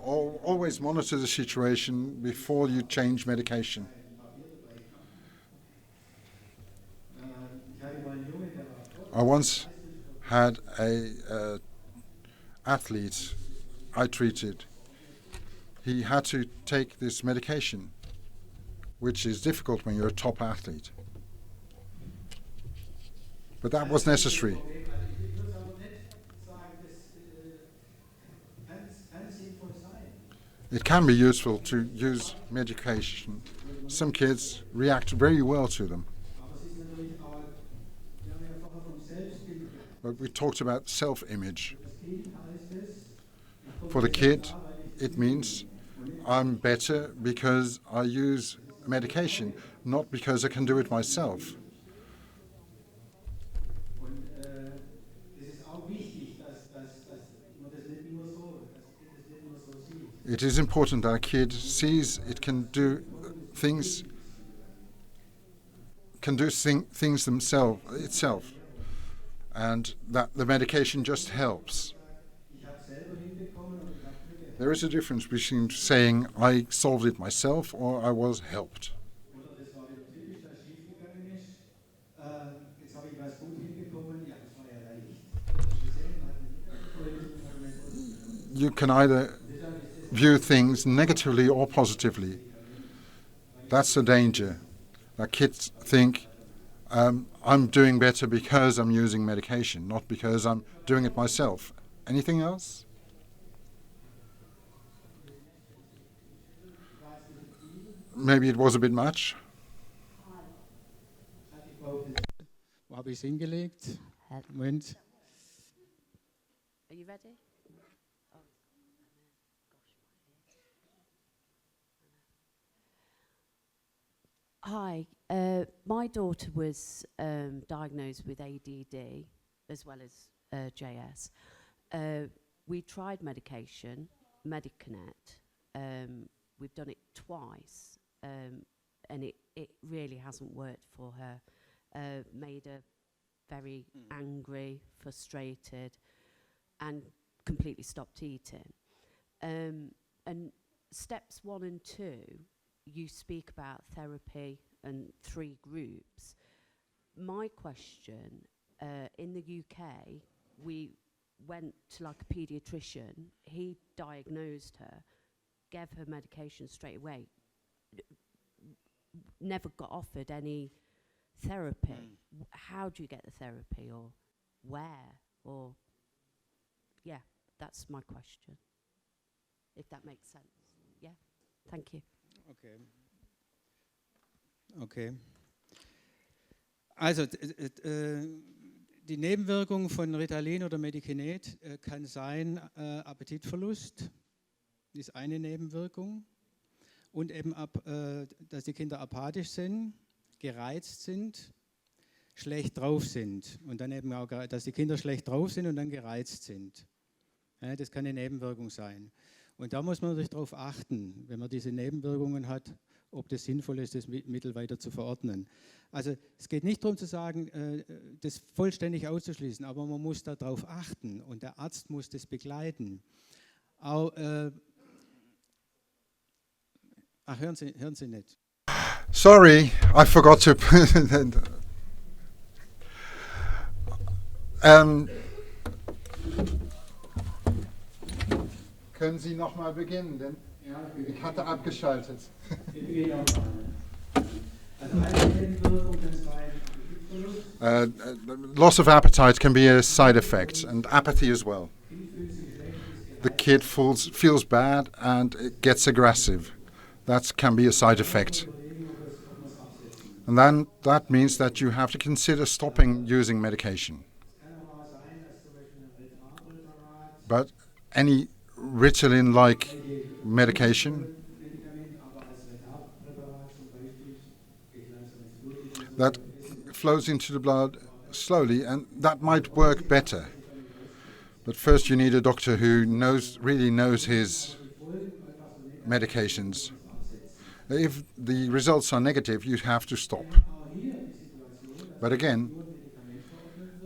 always monitor the situation before you change medication. I once had a athlete I treated. He had to take this medication, which is difficult when you're a top athlete. But that was necessary. It can be useful to use medication. Some kids react very well to them. But we talked about self-image. For the kid, it means I'm better because I use medication, not because I can do it myself. It is important that a kid sees it can do things, itself, and that the medication just helps. There is a difference between saying I solved it myself or I was helped. You can either view things negatively or positively. That's the danger. That kids think I'm doing better because I'm using medication, not because I'm doing it myself. Anything else? Maybe it was a bit much. Wo habe ich es hingelegt? Moment. Are you ready? Hi, my daughter was diagnosed with ADD as well as JS. We tried medication, Medicanet. We've done it twice, and it really hasn't worked for her. Made her very angry, frustrated, and completely stopped eating. And steps 1 and 2, you speak about therapy and 3 groups. My question, in the UK, we went to like a paediatrician. He diagnosed her, gave her medication straight away, never got offered any therapy. How do you get the therapy, or where, or yeah, that's my question, if that makes sense. Yeah, thank you. Okay. Also die Nebenwirkung von Ritalin oder Medicanet kann sein Appetitverlust, das ist eine Nebenwirkung, und eben dass die Kinder apathisch sind, gereizt sind, schlecht drauf sind, und dann eben auch, dass die Kinder schlecht drauf sind und dann gereizt sind. Ja, das kann eine Nebenwirkung sein. Und da muss man natürlich darauf achten, wenn man diese Nebenwirkungen hat, ob das sinnvoll ist, das Mittel weiter zu verordnen. Also es geht nicht darum zu sagen, das vollständig auszuschließen, aber man muss darauf achten und der Arzt muss das begleiten. Auch, hören Sie nicht. Sorry, I forgot to. Können Sie noch mal beginnen, denn ich hatte abgeschaltet. Loss of appetite can be a side effect, and apathy as well. The kid feels bad and it gets aggressive. That can be a side effect. And then that means that you have to consider stopping using medication. But any Ritalin-like medication that flows into the blood slowly, and that might work better. But first you need a doctor who really knows his medications. If the results are negative, you have to stop. But again,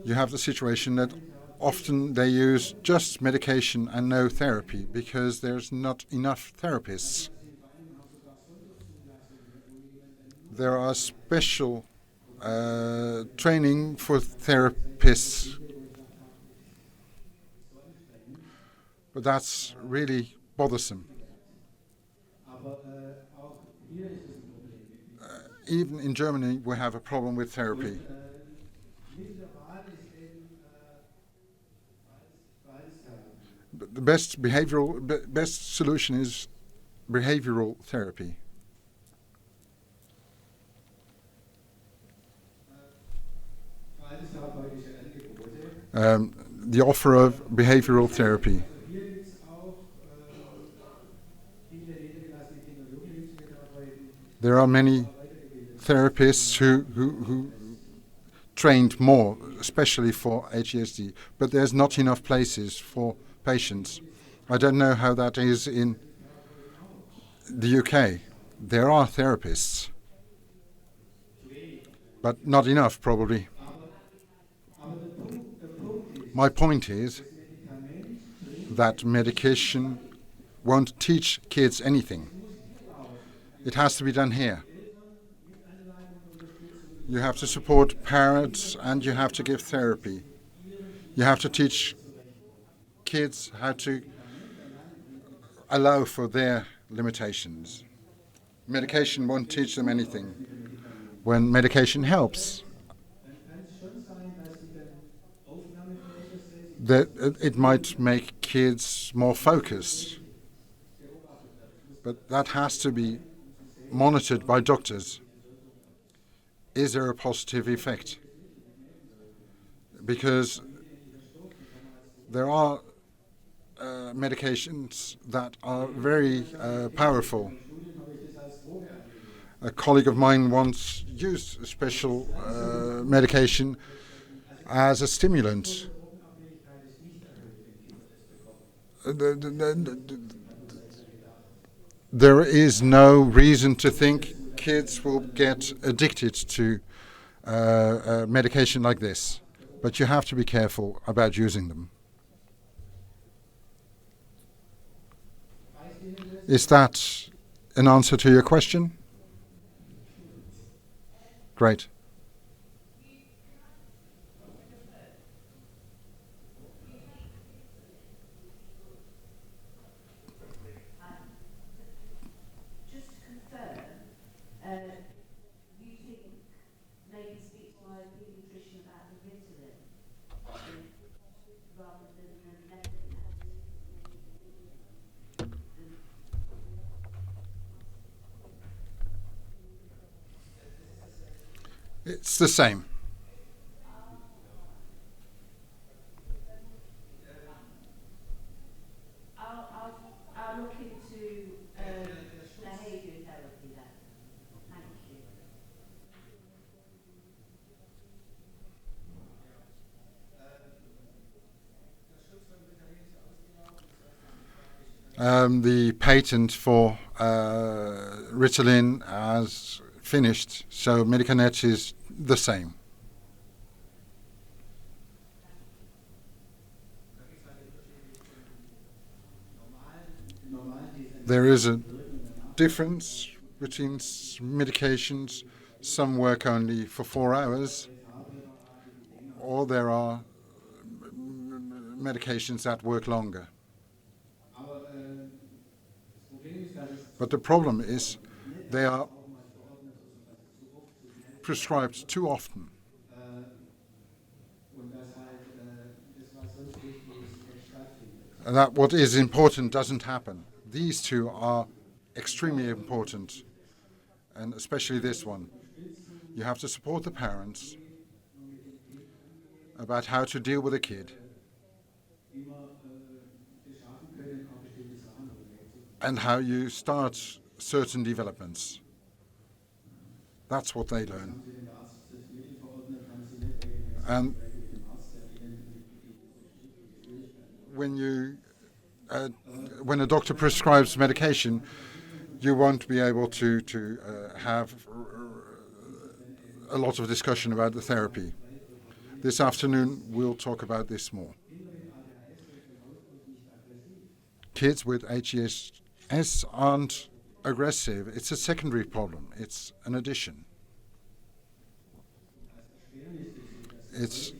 you have the situation that Often they use just medication and no therapy because there's not enough therapists. There are special training for therapists, but that's really bothersome. Even in Germany, we have a problem with therapy. But the best solution is behavioral therapy. The offer of behavioral therapy. There are many therapists who trained more, especially for HESD, but there's not enough places for patients. I don't know how that is in the UK. There are therapists, but not enough, probably. My point is that medication won't teach kids anything. It has to be done here. You have to support parents and you have to give therapy. You have to teach kids how to allow for their limitations. Medication won't teach them anything. When medication helps, that it might make kids more focused. But that has to be monitored by doctors. Is there a positive effect? Because there are medications that are very powerful. A colleague of mine once used a special medication as a stimulant. There is no reason to think kids will get addicted to medication like this, but you have to be careful about using them. Is that an answer to your question? Great. It's the same. I'll look into behaviour therapy then. Thank you. The patent for Ritalin has finished, so Medicanet is the same. There is a difference between medications. Some work only for 4 hours, or there are medications that work longer. But the problem is they are prescribed too often. And that what is important doesn't happen. These two are extremely important, and especially this one. You have to support the parents about how to deal with a kid and how you start certain developments. That's what they learn. And when a doctor prescribes medication, you won't be able to have a lot of discussion about the therapy. This afternoon, we'll talk about this more. kids with HES aren't aggressive. It's a secondary problem. It's an addition. It's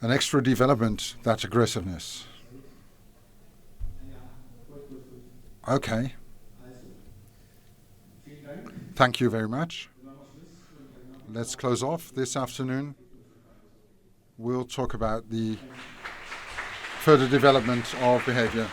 an extra development, that aggressiveness. Okay. Thank you very much. Let's close off this afternoon. We'll talk about the further development of behavior.